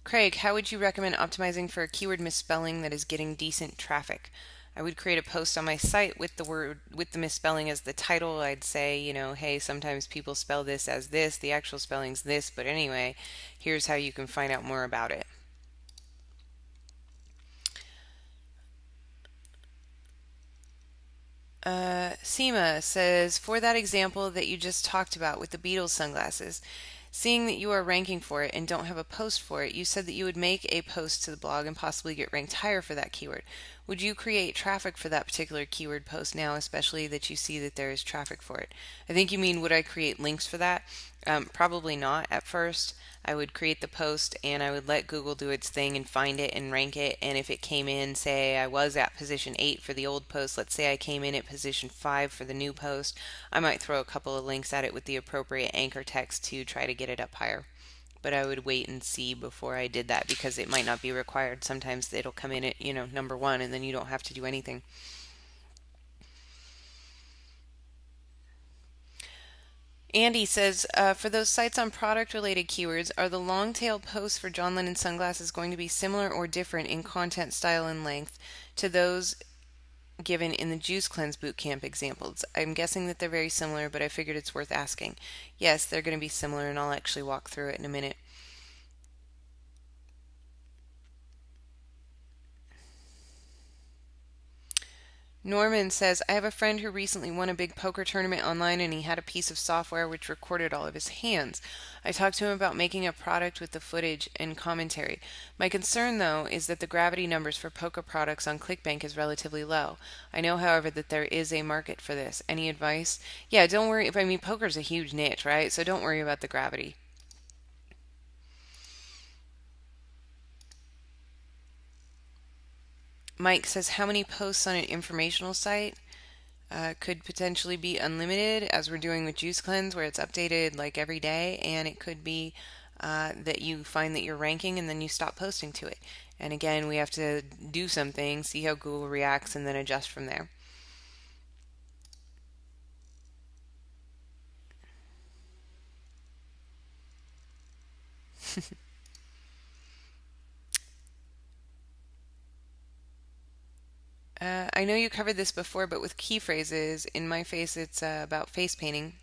Craig, how would you recommend optimizing for a keyword misspelling that is getting decent traffic? I would create a post on my site with the misspelling as the title. I'd say, hey, sometimes people spell this as this, the actual spelling's this, but anyway, here's how you can find out more about it. Seema says, for that example that you just talked about with the Beatles sunglasses, seeing that you are ranking for it and don't have a post for it, you said that you would make a post to the blog and possibly get ranked higher for that keyword. Would you create traffic for that particular keyword post now, especially that you see that there is traffic for it? I think you mean, would I create links for that? Probably not at first. I would create the post and I would let Google do its thing and find it and rank it. And if it came in, say I was at position 8 for the old post, let's say I came in at position 5 for the new post, I might throw a couple of links at it with the appropriate anchor text to try to get it up higher. But I would wait and see before I did that because it might not be required. Sometimes it'll come in at, number 1 and then you don't have to do anything. Andy says, for those sites on product-related keywords, are the long-tail posts for John Lennon sunglasses going to be similar or different in content style and length to those given in the Juice Cleanse Bootcamp examples? I'm guessing that they're very similar, but I figured it's worth asking. Yes, they're going to be similar, and I'll actually walk through it in a minute. Norman says, I have a friend who recently won a big poker tournament online and he had a piece of software which recorded all of his hands. I talked to him about making a product with the footage and commentary. My concern, though, is that the gravity numbers for poker products on ClickBank is relatively low. I know, however, that there is a market for this. Any advice? Yeah, don't worry. Poker's a huge niche, right? So don't worry about the gravity. Mike says, how many posts on an informational site? Could potentially be unlimited, as we're doing with Juice Cleanse, where it's updated like every day, and it could be that you find that you're ranking and then you stop posting to it. And again, we have to do something, see how Google reacts, and then adjust from there. I know you covered this before, but with key phrases, in my face it's about face painting.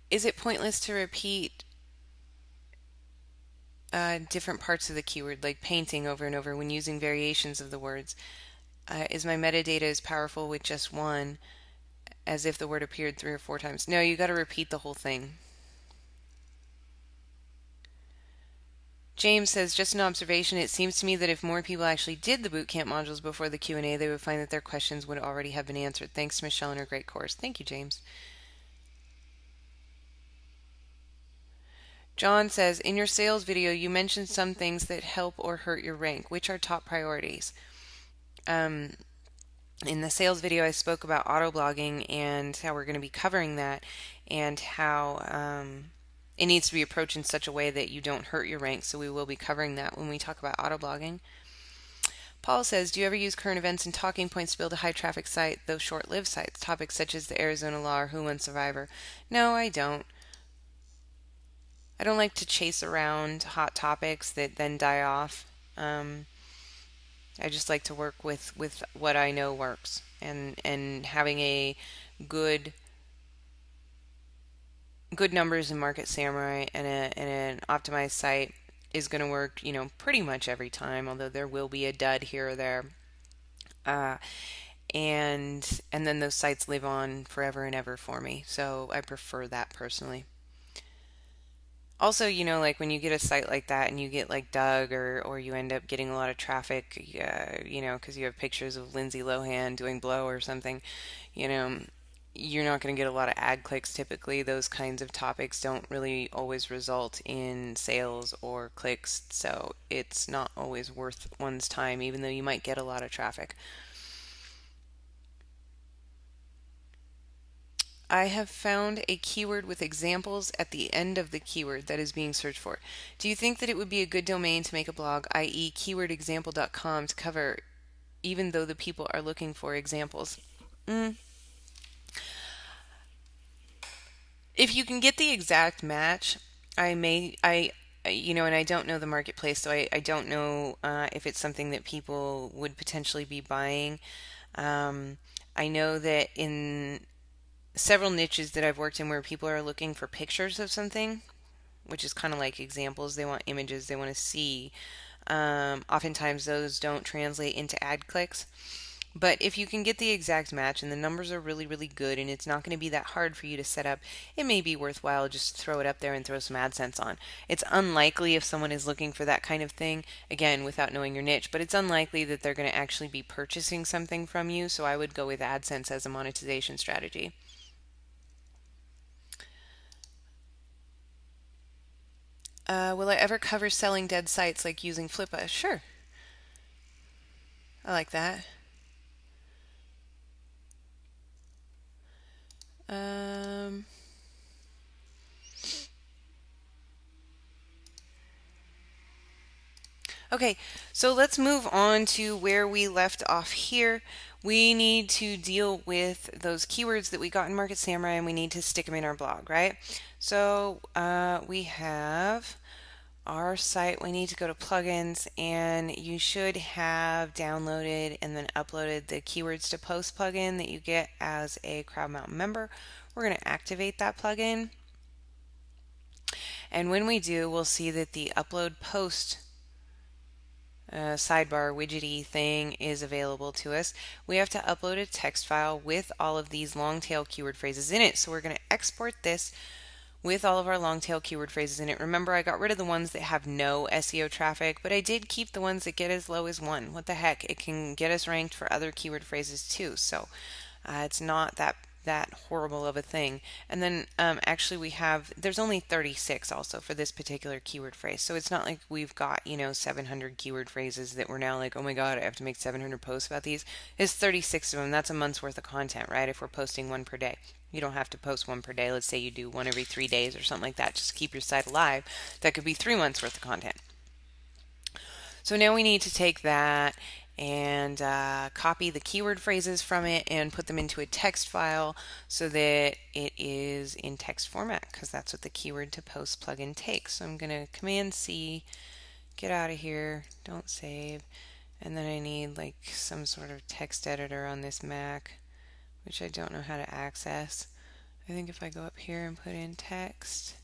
Is it pointless to repeat different parts of the keyword, like painting, over and over when using variations of the words? Is my metadata as powerful with just one as if the word appeared 3 or 4 times? No, you got to repeat the whole thing. James says, just an observation, it seems to me that if more people actually did the bootcamp modules before the Q&A, they would find that their questions would already have been answered. Thanks to Michelle and her great course. Thank you, James. John says, in your sales video, you mentioned some things that help or hurt your rank. Which are top priorities? In the sales video, I spoke about auto blogging and how we're going to be covering that and how it needs to be approached in such a way that you don't hurt your rank. So we will be covering that when we talk about auto blogging. Paul says, do you ever use current events and talking points to build a high traffic site, though short-lived sites? Topics such as the Arizona law or Who Won Survivor? No, I don't. I don't like to chase around hot topics that then die off. Um, I just like to work with what I know works, and having a good good numbers in Market Samurai and an optimized site is going to work, pretty much every time, although there will be a dud here or there. Uh, and then those sites live on forever and ever for me. So I prefer that personally. Also, like when you get a site like that and you get like Doug, or you end up getting a lot of traffic, because you have pictures of Lindsay Lohan doing blow or something, you know, you're not going to get a lot of ad clicks typically. Those kinds of topics don't really always result in sales or clicks, so it's not always worth one's time, even though you might get a lot of traffic. I have found a keyword with examples at the end of the keyword that is being searched for. Do you think that it would be a good domain to make a blog, i.e., keywordexample.com, to cover, even though the people are looking for examples? Mm. If you can get the exact match, and I don't know the marketplace, so I don't know if it's something that people would potentially be buying. Um, I know that in several niches that I've worked in where people are looking for pictures of something, which is kind of like examples. They want images, they want to see. Oftentimes, those don't translate into ad clicks. But if you can get the exact match and the numbers are really, really good and it's not going to be that hard for you to set up, it may be worthwhile just to throw it up there and throw some AdSense on. It's unlikely if someone is looking for that kind of thing, again, without knowing your niche, but it's unlikely that they're going to actually be purchasing something from you. So I would go with AdSense as a monetization strategy. Will I ever cover selling dead sites like using Flippa? Sure. I like that. Um, okay, so let's move on to where we left off here. We need to deal with those keywords that we got in Market Samurai and we need to stick them in our blog, right? So we have our site. We need to go to plugins, and you should have downloaded and then uploaded the Keywords to Post plugin that you get as a Crowd Mountain member. We're going to activate that plugin. And when we do, we'll see that the upload post sidebar widgety thing is available to us. We have to upload a text file with all of these long tail keyword phrases in it. So we're going to export this with all of our long tail keyword phrases in it. Remember, I got rid of the ones that have no SEO traffic, but I did keep the ones that get as low as 1. What the heck? It can get us ranked for other keyword phrases too. So it's not that horrible of a thing. And then actually there's only 36 also for this particular keyword phrase. So it's not like we've got, 700 keyword phrases that we're now like, oh my God, I have to make 700 posts about these. It's 36 of them. That's a month's worth of content, right? If we're posting one per day. You don't have to post one per day. Let's say you do one every 3 days or something like that. Just to keep your site alive. That could be 3 months worth of content. So now we need to take that and copy the keyword phrases from it and put them into a text file so that it is in text format, because that's what the keyword to post plugin takes. So I'm going to Command C, get out of here, don't save, and then I need like some sort of text editor on this Mac, which I don't know how to access. I think if I go up here and put in text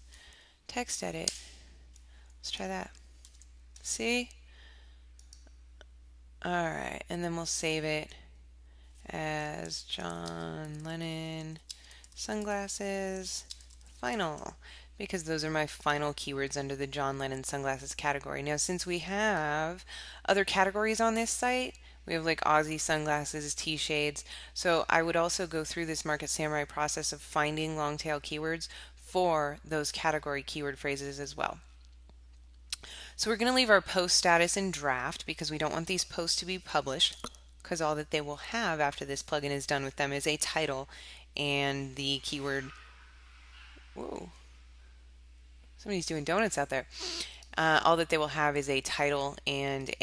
edit, let's try that. See? Alright, and then we'll save it as John Lennon sunglasses final, because those are my final keywords under the John Lennon sunglasses category. Now, since we have other categories on this site, we have like Aussie sunglasses, T-shades, so I would also go through this Market Samurai process of finding long tail keywords for those category keyword phrases as well. So we're going to leave our post status in draft because we don't want these posts to be published, because all that they will have after this plugin is done with them is a title and the keyword. Whoa, somebody's doing donuts out there. All that they will have is a title and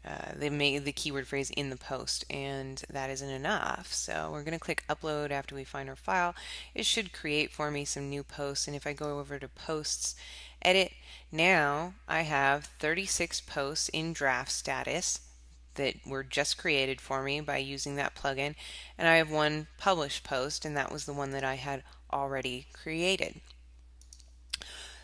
the keyword phrase in the post, and that isn't enough. So we're going to click upload after we find our file. It should create for me some new posts, and if I go over to posts, edit, now I have 36 posts in draft status that were just created for me by using that plugin, and I have one published post, and that was the one that I had already created.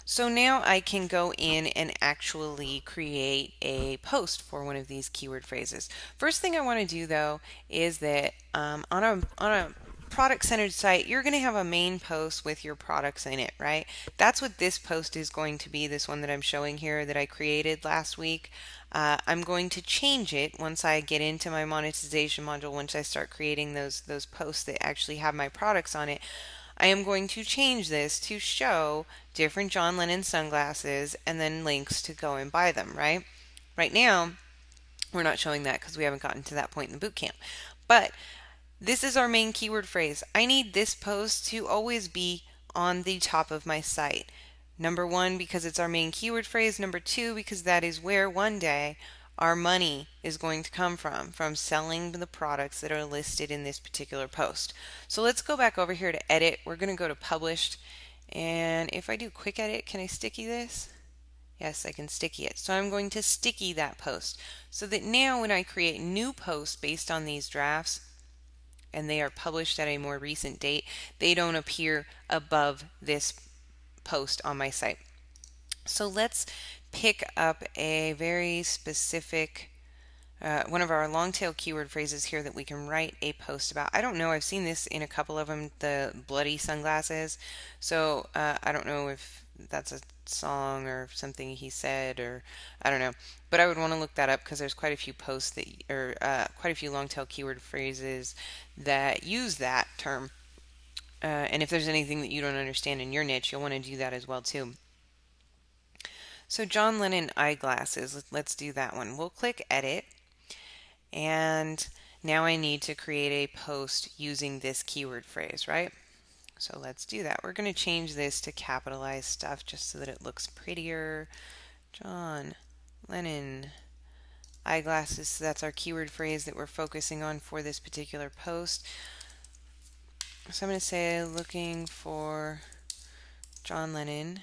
So now I can go in and actually create a post for one of these keyword phrases. First thing I want to do though is that on a product-centered site, you're going to have a main post with your products in it, right? That's what this post is going to be, this one that I'm showing here that I created last week. I'm going to change it once I get into my monetization module, once I start creating those posts that actually have my products on it. I am going to change this to show different John Lennon sunglasses and then links to go and buy them, right? Right now, we're not showing that because we haven't gotten to that point in the bootcamp. But this is our main keyword phrase. I need this post to always be on the top of my site. Number one, because it's our main keyword phrase. Number two, because that is where one day our money is going to come from selling the products that are listed in this particular post. So let's go back over here to edit. We're going to go to published. And if I do quick edit, can I sticky this? Yes, I can sticky it. So I'm going to sticky that post so that now when I create new posts based on these drafts, and they are published at a more recent date, they don't appear above this post on my site. So let's pick up a very specific one of our long tail keyword phrases here that we can write a post about. I don't know, I've seen this in a couple of them, the bloody sunglasses. So I don't know if that's a song or something he said, or I don't know. But I would want to look that up because there's quite a few posts that, or quite a few long tail keyword phrases that use that term. And if there's anything that you don't understand in your niche, you'll want to do that as well too. So John Lennon eyeglasses, let's do that one. We'll click edit. And now I need to create a post using this keyword phrase, right? So let's do that. We're going to change this to capitalized stuff just so that it looks prettier. John Lennon eyeglasses. So that's our keyword phrase that we're focusing on for this particular post. So I'm going to say looking for John Lennon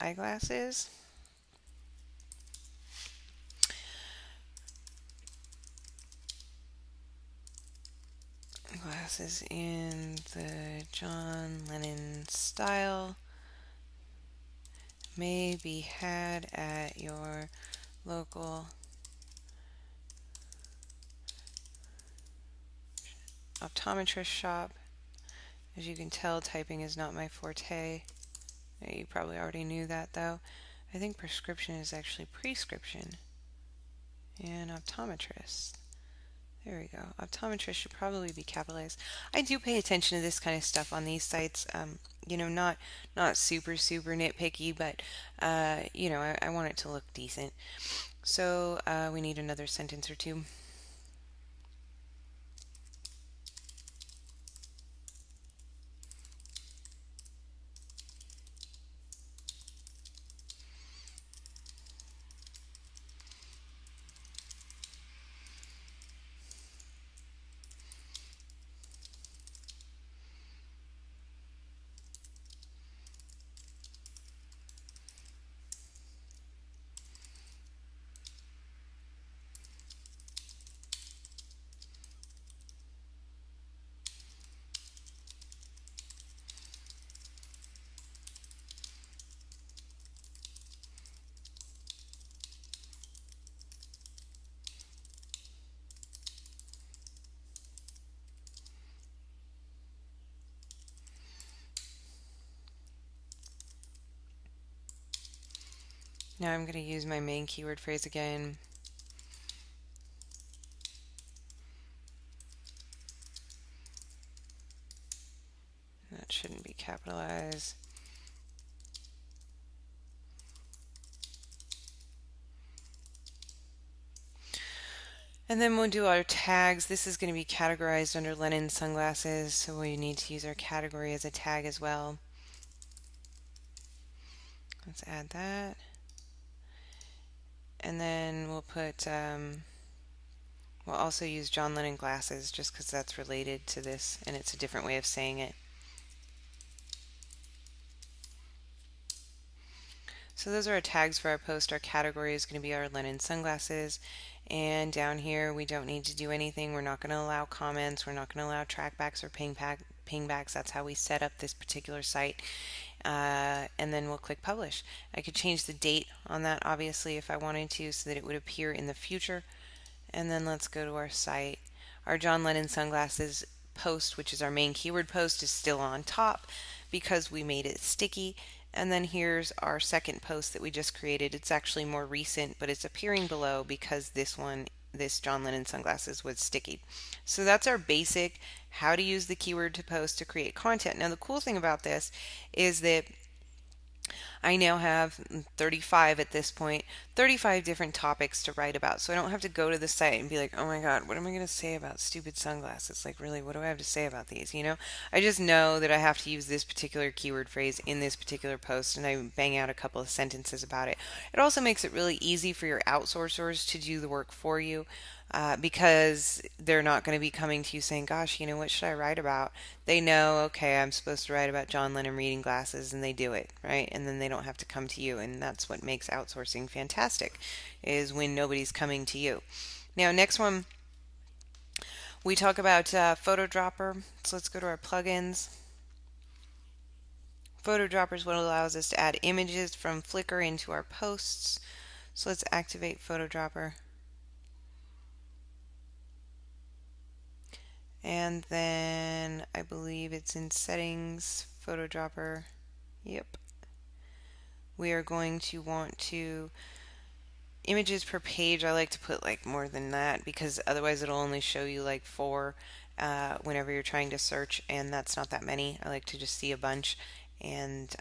eyeglasses. Glasses in the John Lennon style may be had at your local optometrist shop. As you can tell, typing is not my forte. You probably already knew that though. I think prescription is actually prescription. And optometrist. There we go. Optometrist should probably be capitalized. I do pay attention to this kind of stuff on these sites. You know, not super nitpicky, but you know, I want it to look decent. So we need another sentence or two. Now I'm going to use my main keyword phrase again. That shouldn't be capitalized. And then we'll do our tags. This is going to be categorized under Lennon sunglasses, so we need to use our category as a tag as well. Let's add that. And then we'll put, we'll also use John Lennon glasses just because that's related to this and it's a different way of saying it. So those are our tags for our post. Our category is going to be our Lennon sunglasses. And down here, we don't need to do anything. We're not going to allow comments. We're not going to allow trackbacks or pingbacks. That's how we set up this particular site. And then we'll click publish. I could change the date on that, obviously, if I wanted to, so that it would appear in the future. And then let's go to our site. Our John Lennon sunglasses post, which is our main keyword post, is still on top because we made it sticky. And then here's our second post that we just created. It's actually more recent, but it's appearing below because this John Lennon sunglasses was sticky. So that's our basic how to use the keyword to post to create content. Now the cool thing about this is that I now have 35 at this point, 35 different topics to write about. So I don't have to go to the site and be like, oh my God, what am I going to say about stupid sunglasses? Like, really, what do I have to say about these? You know, I just know that I have to use this particular keyword phrase in this particular post, and I bang out a couple of sentences about it. It also makes it really easy for your outsourcers to do the work for you. Because they're not going to be coming to you saying, gosh, you know, what should I write about? They know, okay, I'm supposed to write about John Lennon reading glasses, and they do it, right? And then they don't have to come to you. And that's what makes outsourcing fantastic, is when nobody's coming to you. Now, next one, we talk about Photo Dropper. So let's go to our plugins. Photo Dropper is what allows us to add images from Flickr into our posts. So let's activate Photo Dropper. And then I believe it's in settings, Photo Dropper. Yep. We are going to want to images per page. I like to put like more than that because otherwise it'll only show you like 4 whenever you're trying to search, and that's not that many. I like to just see a bunch and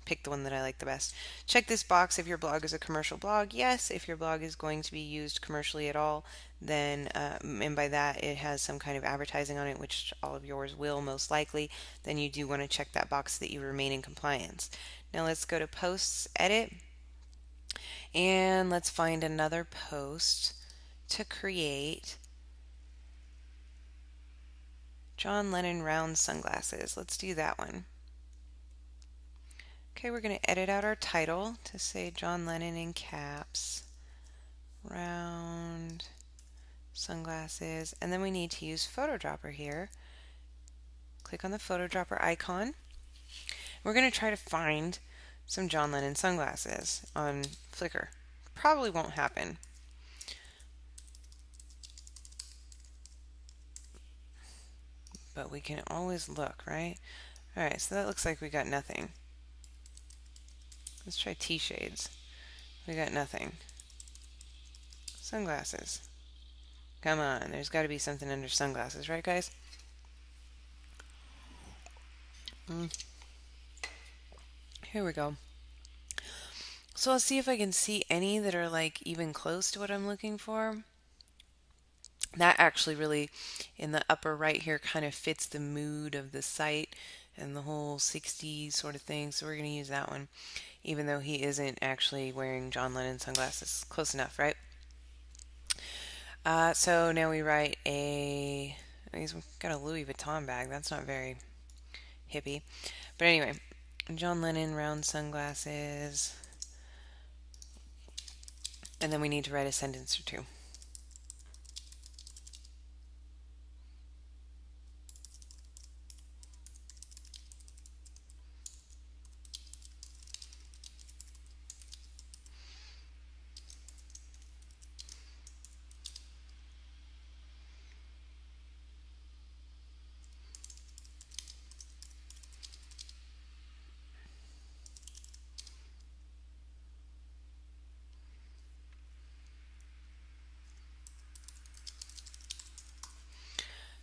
pick the one that I like the best. Check this box if your blog is a commercial blog. Yes, if your blog is going to be used commercially at all, then, and by that it has some kind of advertising on it, which all of yours will most likely, then you do want to check that box that you remain in compliance. Now let's go to Posts, Edit, and let's find another post to create. John Lennon round sunglasses. Let's do that one. Okay, we're going to edit out our title to say John Lennon in caps, round sunglasses, and then we need to use Photo Dropper here. Click on the Photo Dropper icon. We're going to try to find some John Lennon sunglasses on Flickr. Probably won't happen. But we can always look, right? Alright, so that looks like we got nothing. Let's try T-shades. We got nothing. Sunglasses. Come on, there's got to be something under sunglasses, right guys? Here we go. So I'll see if I can see any that are like even close to what I'm looking for. That actually really, in the upper right here, kind of fits the mood of the site and the whole 60s sort of thing. So we're going to use that one, even though he isn't actually wearing John Lennon sunglasses. Close enough, right? So now we write he's got a Louis Vuitton bag. That's not very hippie. But anyway, John Lennon round sunglasses. And then we need to write a sentence or two.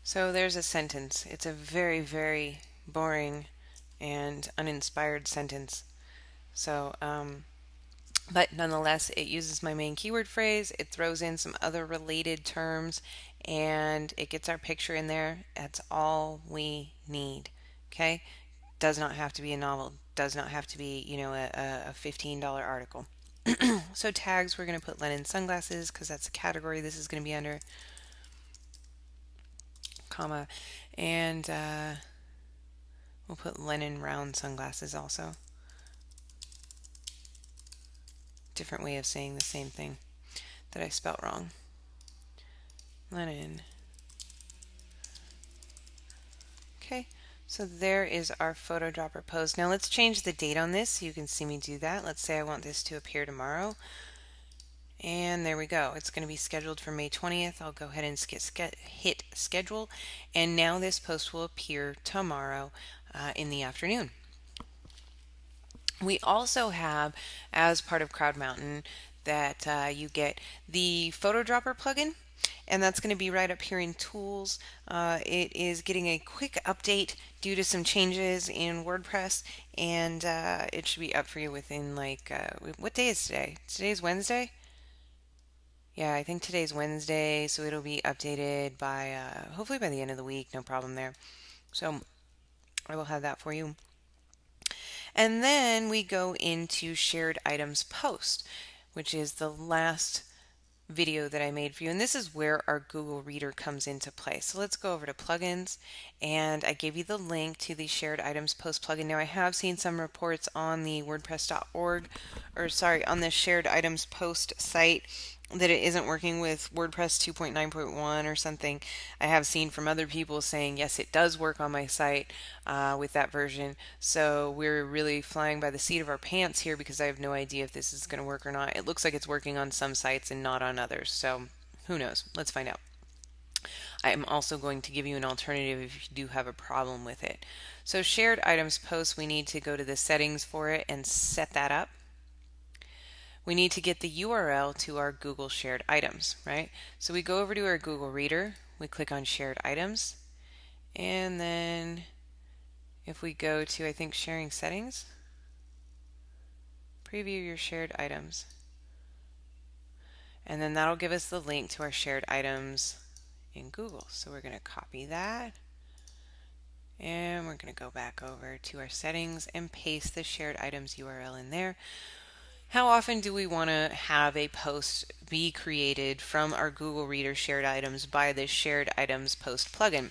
So there's a sentence. It's a very, very boring and uninspired sentence. So, but nonetheless, it uses my main keyword phrase. It throws in some other related terms, and it gets our picture in there. That's all we need. Okay? Does not have to be a novel. Does not have to be, you know, a $15 article. So tags, we're going to put Lennon sunglasses because that's a category this is going to be under, comma, and we'll put Lennon round sunglasses also. Different way of saying the same thing that I spelt wrong. Lennon. Okay, so there is our photo dropper post. Now let's change the date on this so you can see me do that. Let's say I want this to appear tomorrow. And there we go. It's going to be scheduled for May 20th. I'll go ahead and hit schedule. And now this post will appear tomorrow in the afternoon. We also have, as part of Crowd Mountain, that you get the photo dropper plugin. And that's going to be right up here in Tools. It is getting a quick update due to some changes in WordPress, and it should be up for you within like, what day is today? Today's Wednesday? Yeah, I think today's Wednesday, so it'll be updated by, hopefully by the end of the week, no problem there. So I will have that for you. And then we go into Shared Items Post, which is the last video that I made for you, and this is where our Google Reader comes into play. So let's go over to plugins, and I gave you the link to the Shared Items Post plugin. Now I have seen some reports on the WordPress.org, or sorry, on the Shared Items Post site that it isn't working with WordPress 2.9.1 or something. I have seen from other people saying yes, it does work on my site with that version. So we're really flying by the seat of our pants here because I have no idea if this is going to work or not. It looks like it's working on some sites and not on others. So who knows? Let's find out. I am also going to give you an alternative if you do have a problem with it. So Shared Items Post, we need to go to the settings for it and set that up. We need to get the URL to our Google Shared Items, right? So we go over to our Google Reader, we click on Shared Items, and then if we go to, I think, Sharing Settings, preview your shared items, and then that'll give us the link to our shared items in Google. So we're going to copy that, and we're going to go back over to our settings and paste the shared items URL in there. How often do we want to have a post be created from our Google Reader shared items by this Shared Items Post plugin?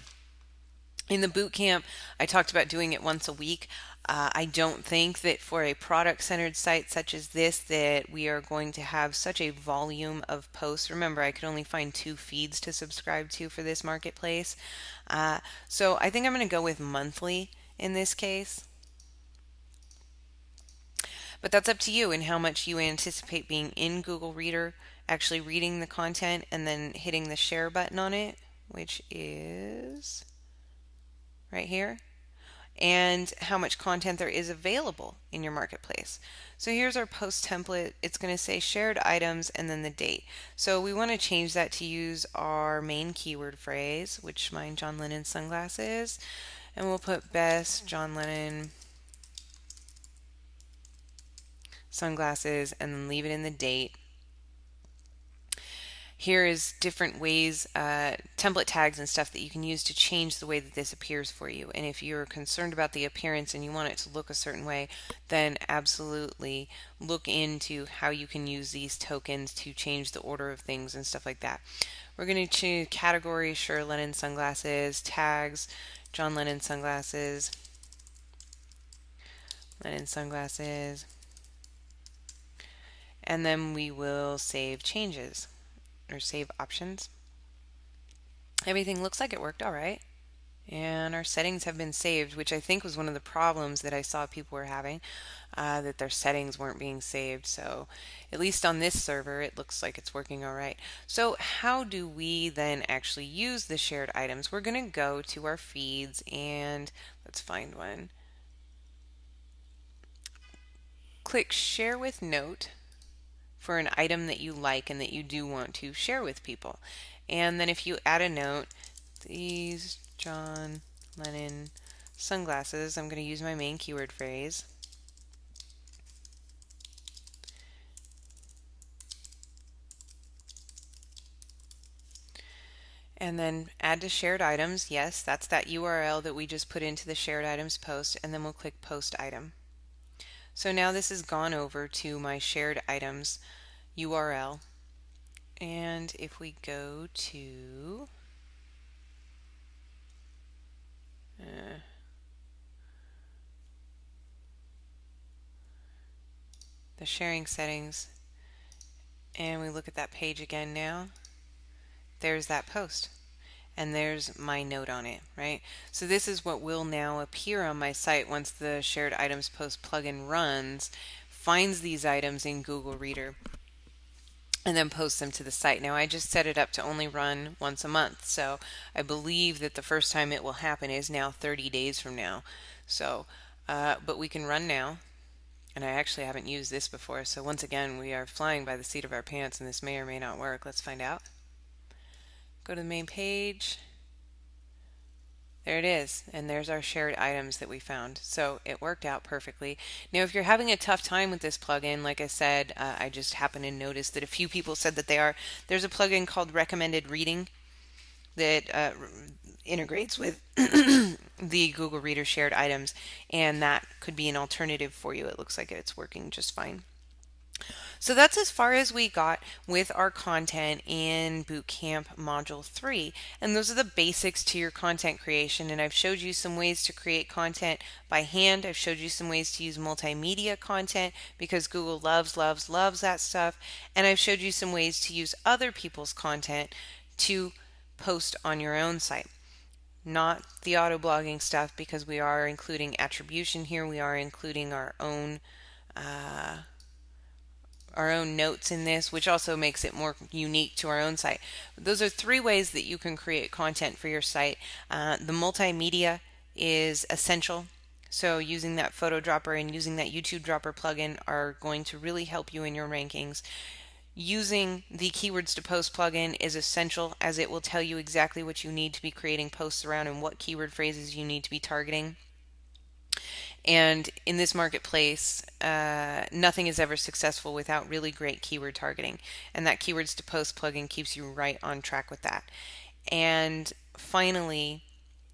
In the bootcamp, I talked about doing it once a week. I don't think that for a product-centered site such as this that we are going to have such a volume of posts. Remember, I could only find 2 feeds to subscribe to for this marketplace. So I think I'm going to go with monthly in this case. But that's up to you and how much you anticipate being in Google Reader, actually reading the content and then hitting the share button on it, which is right here, and how much content there is available in your marketplace. So here's our post template. It's going to say shared items and then the date. So we want to change that to use our main keyword phrase, which mine John Lennon sunglasses, and we'll put best John Lennon sunglasses and then leave it in the date. Here is different ways, template tags and stuff that you can use to change the way that this appears for you. And if you're concerned about the appearance and you want it to look a certain way, then absolutely look into how you can use these tokens to change the order of things and stuff like that. We're going to choose categories, sure, Lennon sunglasses, tags, John Lennon sunglasses, Lennon sunglasses, and then we will save changes or save options. Everything looks like it worked all right, and our settings have been saved, which I think was one of the problems that I saw people were having, that their settings weren't being saved. So at least on this server it looks like it's working all right. So how do we then actually use the shared items? We're going to go to our feeds and let's find one. Click Share with Note for an item that you like and that you do want to share with people. And then if you add a note, these John Lennon sunglasses, I'm going to use my main keyword phrase. And then add to shared items. Yes, that's that URL that we just put into the shared items post, and then we'll click post item. So now this has gone over to my shared items URL. And if we go to the sharing settings and we look at that page again now, there's that post. And there's my note on it, right? So this is what will now appear on my site once the Shared Items Post plugin runs, finds these items in Google Reader, and then posts them to the site. Now I just set it up to only run once a month, so I believe that the first time it will happen is now 30 days from now. So, but we can run now, and I actually haven't used this before, so once again we are flying by the seat of our pants, and this may or may not work. Let's find out. Go to the main page. There it is, and there's our shared items that we found. So it worked out perfectly. Now if you're having a tough time with this plugin, like I said, I just happened to notice that a few people said that there's a plugin called Recommended Reading that integrates with the Google Reader shared items, and that could be an alternative for you. It looks like it's working just fine. So that's as far as we got with our content in Bootcamp Module 3. And those are the basics to your content creation. And I've showed you some ways to create content by hand. I've showed you some ways to use multimedia content because Google loves that stuff. And I've showed you some ways to use other people's content to post on your own site. Not the auto blogging stuff, because we are including attribution here. We are including our own notes in this, which also makes it more unique to our own site. Those are 3 ways that you can create content for your site. The multimedia is essential. So using that photo dropper and using that YouTube dropper plugin are going to really help you in your rankings. Using the Keywords to Post plugin is essential, as it will tell you exactly what you need to be creating posts around and what keyword phrases you need to be targeting. And in this marketplace, nothing is ever successful without really great keyword targeting. And that Keywords to Post plugin keeps you right on track with that. And finally,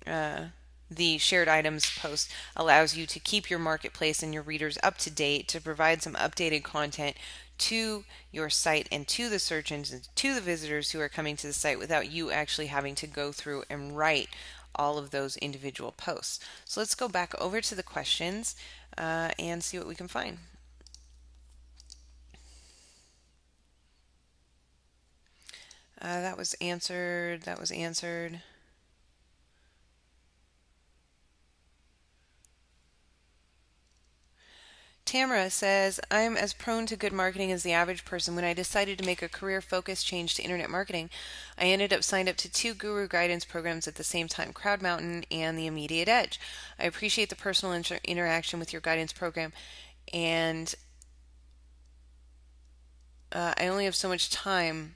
the shared items post allows you to keep your marketplace and your readers up to date, to provide some updated content to your site and to the search engines, to the visitors who are coming to the site, without you actually having to go through and write all of those individual posts. So let's go back over to the questions and see what we can find. That was answered. That was answered. Tamara says, I'm as prone to good marketing as the average person. When I decided to make a career focus change to internet marketing, I ended up signed up to 2 guru guidance programs at the same time, Crowd Mountain and The Immediate Edge. I appreciate the personal interaction with your guidance program, and I only have so much time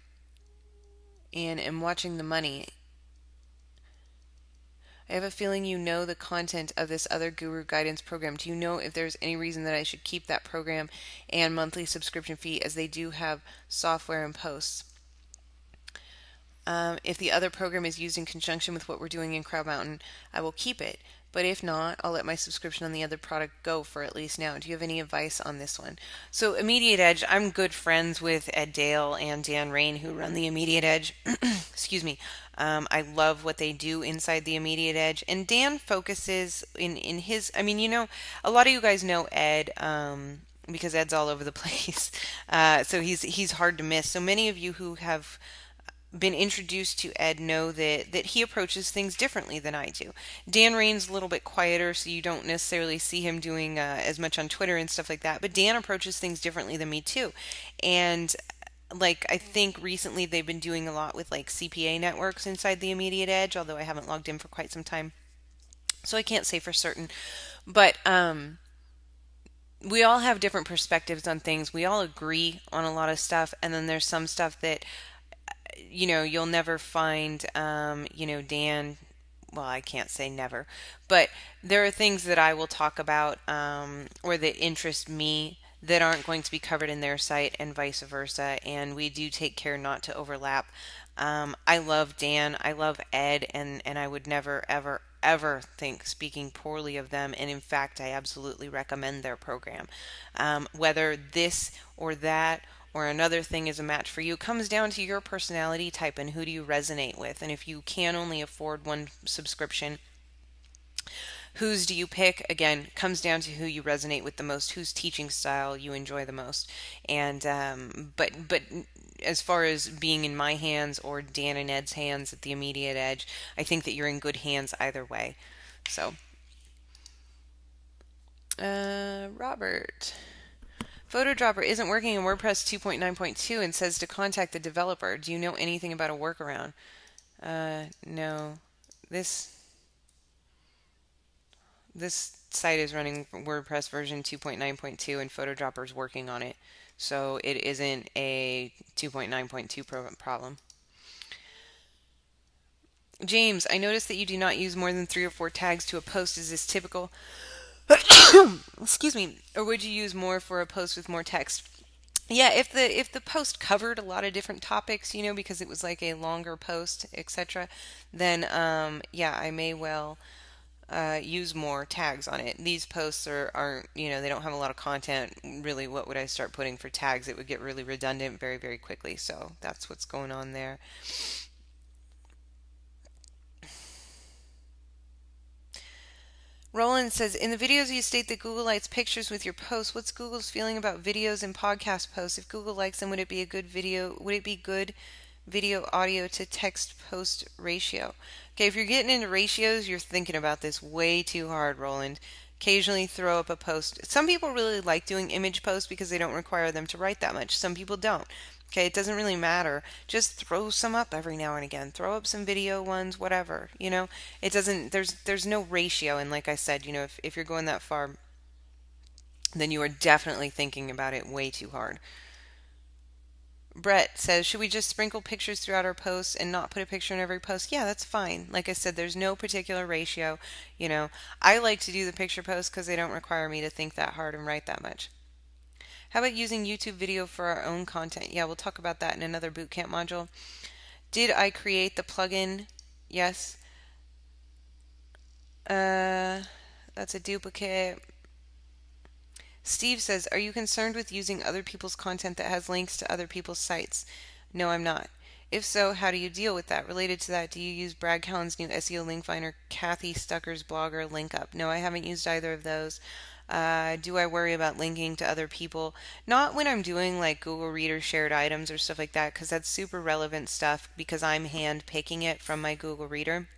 and am watching the money. I have a feeling you know the content of this other guru guidance program. Do you know if there's any reason that I should keep that program and monthly subscription fee, as they do have software and posts? If the other program is used in conjunction with what we're doing in Crowd Mountain, I will keep it. But if not, I'll let my subscription on the other product go for at least now. Do you have any advice on this one? So Immediate Edge, I'm good friends with Ed Dale and Dan Rain, who run the Immediate Edge. Excuse me. I love what they do inside the Immediate Edge. And Dan focuses in his, I mean, a lot of you guys know Ed, because Ed's all over the place. So he's hard to miss. So many of you who have been introduced to Ed know that he approaches things differently than I do. Dan Rain's a little bit quieter, so you don't necessarily see him doing as much on Twitter and stuff like that, but Dan approaches things differently than me too. And I think recently they've been doing a lot with CPA networks inside the Immediate Edge, although I haven't logged in for quite some time, so I can't say for certain. But we all have different perspectives on things. We all agree on a lot of stuff, and then there's some stuff that you'll never find, Dan, well, I can't say never, but there are things that I will talk about or that interest me that aren't going to be covered in their site, and vice versa, and we do take care not to overlap. I love Dan, I love Ed, and I would never, ever, ever think speaking poorly of them. And in fact, I absolutely recommend their program. Whether this or that or another thing is a match for you comes down to your personality type and who do you resonate with. And if you can only afford one subscription, whose do you pick? Again, comes down to who you resonate with the most, whose teaching style you enjoy the most. And but as far as being in my hands or Dan and Ed's hands at the immediate edge, I think that you're in good hands either way. So, Robert. PhotoDropper isn't working in WordPress 2.9.2 and says to contact the developer. Do you know anything about a workaround? No. This site is running WordPress version 2.9.2 and PhotoDropper is working on it. So it isn't a 2.9.2 problem. James, I noticed that you do not use more than 3 or 4 tags to a post. Is this typical? Excuse me. Or would you use more for a post with more text? Yeah, if the post covered a lot of different topics, because it was like a longer post, etc., then yeah, I may well use more tags on it. These posts aren't, they don't have a lot of content. Really, what would I start putting for tags? It would get really redundant very, very quickly. So that's what's going on there. Roland says, in the videos you state that Google likes pictures with your posts. What's Google's feeling about videos and podcast posts? If Google likes them, would it be a good video? Would it be good video audio to text post ratio? Okay, if you're getting into ratios, you're thinking about this way too hard, Roland. Occasionally throw up a post. Some people really like doing image posts because they don't require them to write that much. Some people don't. Okay, it doesn't really matter. Just throw some up every now and again. Throw up some video ones, whatever. It doesn't. There's no ratio. And like I said, if you're going that far, then you are definitely thinking about it way too hard. Brett says, should we just sprinkle pictures throughout our posts and not put a picture in every post? Yeah, that's fine. Like I said, there's no particular ratio. I like to do the picture posts because they don't require me to think that hard and write that much. How about using YouTube video for our own content? Yeah, we'll talk about that in another Bootcamp module. Did I create the plugin? Yes. That's a duplicate. Steve says, are you concerned with using other people's content that has links to other people's sites? No, I'm not. If so, how do you deal with that? Related to that, do you use Brad Cowan's new SEO link finder, Kathy Stucker's blogger LinkUp? No, I haven't used either of those. Do I worry about linking to other people? Not when I'm doing like Google Reader shared items or stuff like that, because that's super relevant stuff because I'm hand picking it from my Google Reader.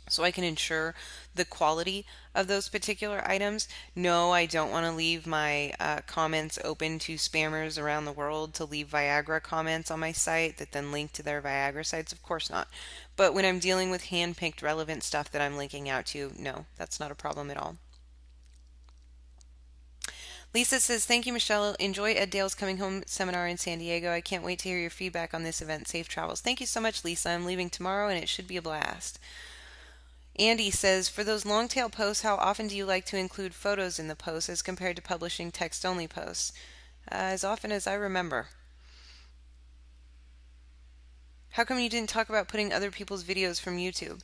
So I can ensure the quality of those particular items. No, I don't want to leave my comments open to spammers around the world to leave Viagra comments on my site that then link to their Viagra sites. Of course not. But when I'm dealing with hand-picked relevant stuff that I'm linking out to, no, that's not a problem at all. Lisa says, thank you, Michelle. Enjoy Ed Dale's Coming Home seminar in San Diego. I can't wait to hear your feedback on this event. Safe travels. Thank you so much, Lisa. I'm leaving tomorrow and it should be a blast. Andy says, for those long tail posts, how often do you like to include photos in the post as compared to publishing text-only posts? As often as I remember. How come you didn't talk about putting other people's videos from YouTube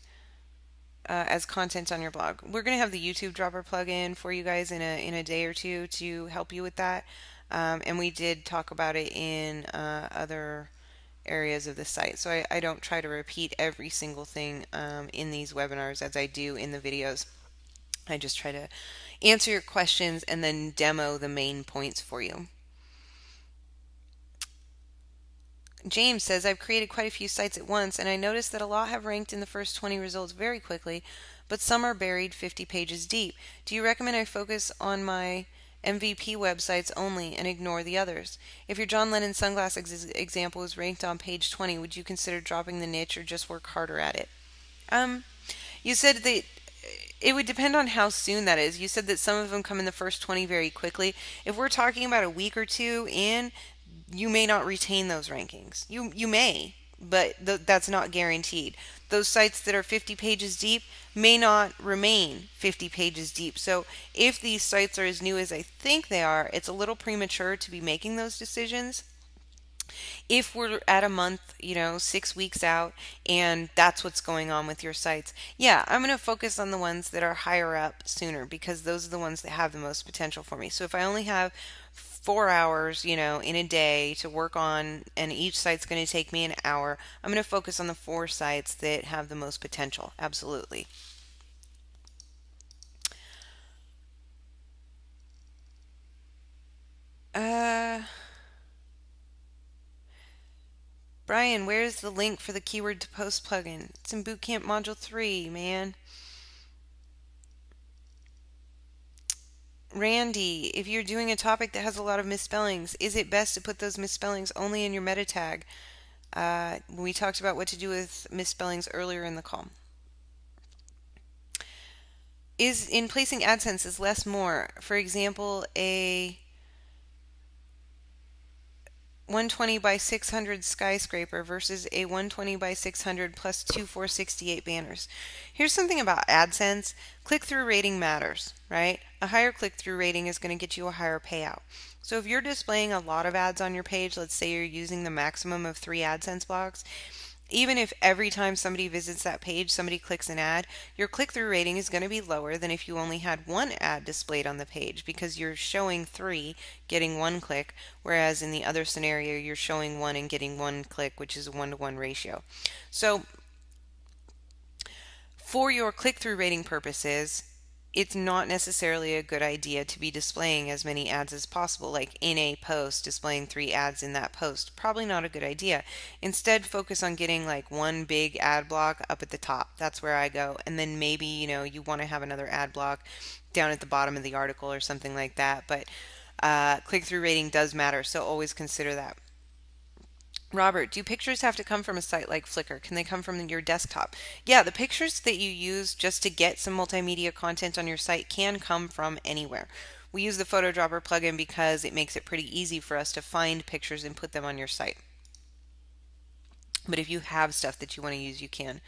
as content on your blog? We're going to have the YouTube dropper plugin for you guys in a day or two to help you with that. And we did talk about it in other areas of the site. So I don't try to repeat every single thing in these webinars as I do in the videos. I just try to answer your questions and then demo the main points for you. James says, I've created quite a few sites at once and I noticed that a lot have ranked in the first 20 results very quickly, but some are buried 50 pages deep. Do you recommend I focus on my MVP websites only and ignore the others? If your John Lennon sunglass example is ranked on page 20, would you consider dropping the niche or just work harder at it? You said that it would depend on how soon that is. You said that some of them come in the first 20 very quickly. If we're talking about a week or two in, you may not retain those rankings. You may, but that's not guaranteed. Those sites that are 50 pages deep may not remain 50 pages deep. So if these sites are as new as I think they are, it's a little premature to be making those decisions. If we're at a month, 6 weeks out, and that's what's going on with your sites, yeah, I'm going to focus on the ones that are higher up sooner because those are the ones that have the most potential for me. So if I only have 4 hours, in a day to work on, and each site's going to take me an hour, I'm going to focus on the 4 sites that have the most potential. Absolutely. Uh, Brian, where's the link for the keyword to post plugin? It's in Bootcamp Module 3, man. Randy, if you're doing a topic that has a lot of misspellings, is it best to put those misspellings only in your meta tag? We talked about what to do with misspellings earlier in the call. Is in placing AdSense is less more. For example, a 120 by 600 skyscraper versus a 120 by 600 plus two 468 banners. Here's something about AdSense. Click-through rating matters, right? A higher click-through rating is going to get you a higher payout. So if you're displaying a lot of ads on your page, let's say you're using the maximum of 3 AdSense blocks, even if every time somebody visits that page, somebody clicks an ad, your click-through rating is going to be lower than if you only had 1 ad displayed on the page because you're showing 3, getting 1 click, whereas in the other scenario, you're showing 1 and getting 1 click, which is a 1-to-1 ratio. So for your click-through rating purposes, it's not necessarily a good idea to be displaying as many ads as possible, like in a post, displaying 3 ads in that post. Probably not a good idea. Instead, focus on getting like one big ad block up at the top. That's where I go. And then maybe, you want to have another ad block down at the bottom of the article or something like that. But click-through rating does matter, so always consider that. Robert, do pictures have to come from a site like Flickr? Can they come from your desktop? Yeah, the pictures that you use just to get some multimedia content on your site can come from anywhere. We use the Photo Dropper plugin because it makes it pretty easy for us to find pictures and put them on your site. But if you have stuff that you want to use, you can.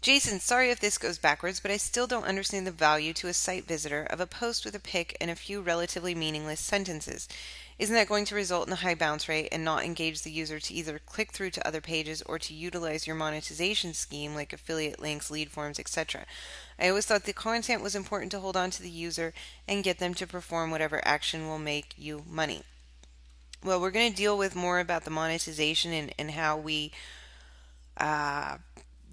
Jason, sorry if this goes backwards, but I still don't understand the value to a site visitor of a post with a pic and a few relatively meaningless sentences. Isn't that going to result in a high bounce rate and not engage the user to either click through to other pages or to utilize your monetization scheme like affiliate links, lead forms, etc.? I always thought the content was important to hold on to the user and get them to perform whatever action will make you money. Well, we're going to deal with more about the monetization and how we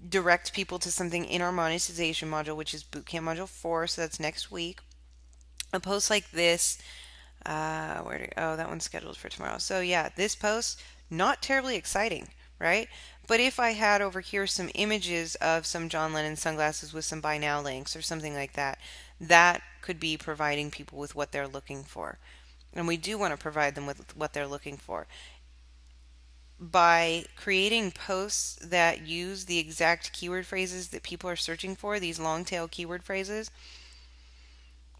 direct people to something in our monetization module, which is Bootcamp Module 4, so that's next week. A post like this, that one's scheduled for tomorrow. So yeah, this post, not terribly exciting, right? But if I had over here some images of some John Lennon sunglasses with some buy now links or something like that, that could be providing people with what they're looking for. And we do want to provide them with what they're looking for. By creating posts that use the exact keyword phrases that people are searching for, these long tail keyword phrases,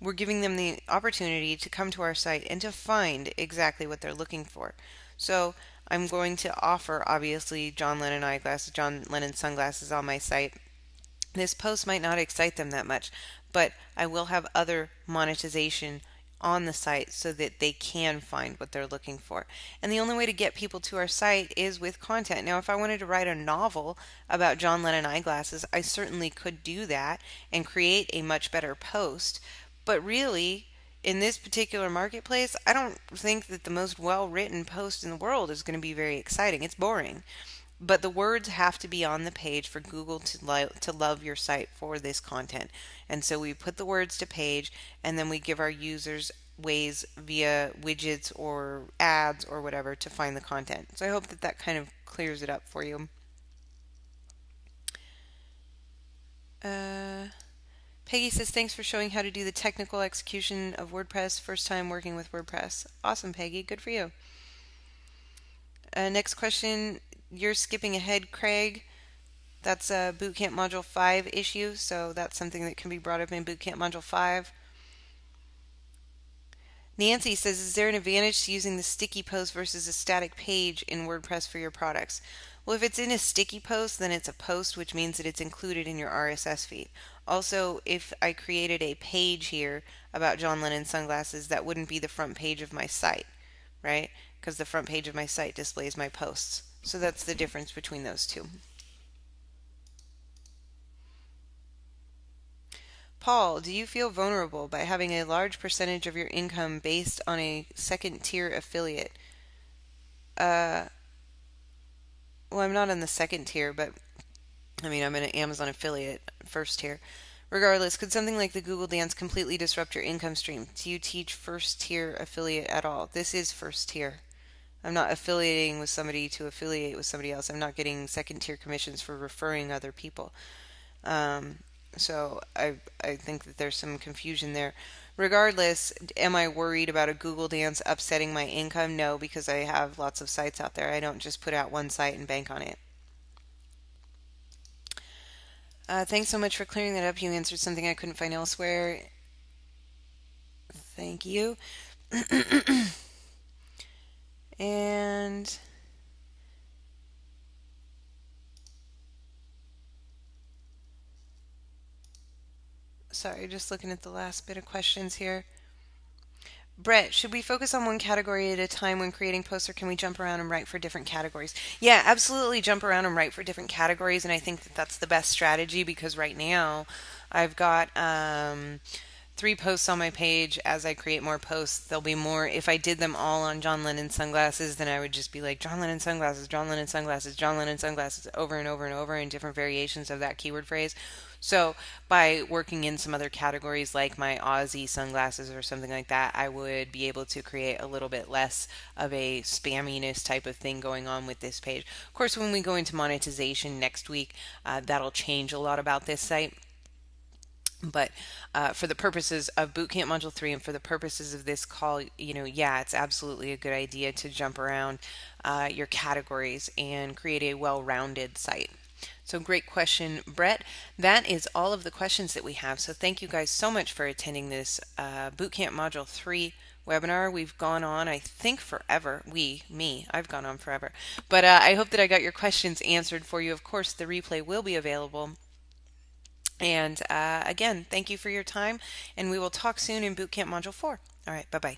we're giving them the opportunity to come to our site and to find exactly what they're looking for. So I'm going to offer, obviously, John Lennon sunglasses on my site. This post might not excite them that much, but I will have other monetization on the site so that they can find what they're looking for. And the only way to get people to our site is with content. Now, if I wanted to write a novel about John Lennon eyeglasses, I certainly could do that and create a much better post. But really, in this particular marketplace, I don't think that the most well-written post in the world is going to be very exciting. It's boring. But the words have to be on the page for Google to love your site for this content. And so we put the words to page, and then we give our users ways via widgets or ads or whatever to find the content. So I hope that that kind of clears it up for you. Peggy says, thanks for showing how to do the technical execution of WordPress. First time working with WordPress. Awesome, Peggy. Good for you. Next question. You're skipping ahead, Craig. That's a Bootcamp Module 5 issue, so that's something that can be brought up in Bootcamp Module 5. Nancy says, is there an advantage to using the sticky post versus a static page in WordPress for your products? Well, if it's in a sticky post, then it's a post, which means that it's included in your RSS feed. Also, if I created a page here about John Lennon sunglasses, that wouldn't be the front page of my site, right? Because the front page of my site displays my posts. So that's the difference between those two. Paul, do you feel vulnerable by having a large percentage of your income based on a second tier affiliate? Well, I'm not on the second tier, but I mean, I'm an Amazon affiliate, first tier. Regardless, could something like the Google Dance completely disrupt your income stream? Do you teach first tier affiliate at all? This is first tier. I'm not affiliating with somebody to affiliate with somebody else. I'm not getting second tier commissions for referring other people. Um, so I think that there's some confusion there. Regardless, am I worried about a Google Dance upsetting my income? No, because I have lots of sites out there. I don't just put out one site and bank on it. Thanks so much for clearing that up. You answered something I couldn't find elsewhere. Thank you. And sorry, just looking at the last bit of questions here. Brett, should we focus on one category at a time when creating posts, or can we jump around and write for different categories? Yeah, absolutely jump around and write for different categories, and I think that that's the best strategy because right now I've got 3 posts on my page. As I create more posts, there'll be more. If I did them all on John Lennon sunglasses, then I would just be like John Lennon sunglasses, John Lennon sunglasses, John Lennon sunglasses over and over and over in different variations of that keyword phrase. So by working in some other categories like my Aussie sunglasses or something like that, I would be able to create a little bit less of a spamminess type of thing going on with this page. Of course, when we go into monetization next week, that'll change a lot about this site. But for the purposes of Bootcamp Module 3 and for the purposes of this call, yeah, it's absolutely a good idea to jump around your categories and create a well-rounded site. So great question, Brett. That is all of the questions that we have. So thank you guys so much for attending this Bootcamp Module 3 webinar. We've gone on, I think, forever. I've gone on forever. But I hope that I got your questions answered for you. Of course, the replay will be available. And again, thank you for your time, and we will talk soon in Bootcamp Module 4. All right, bye-bye.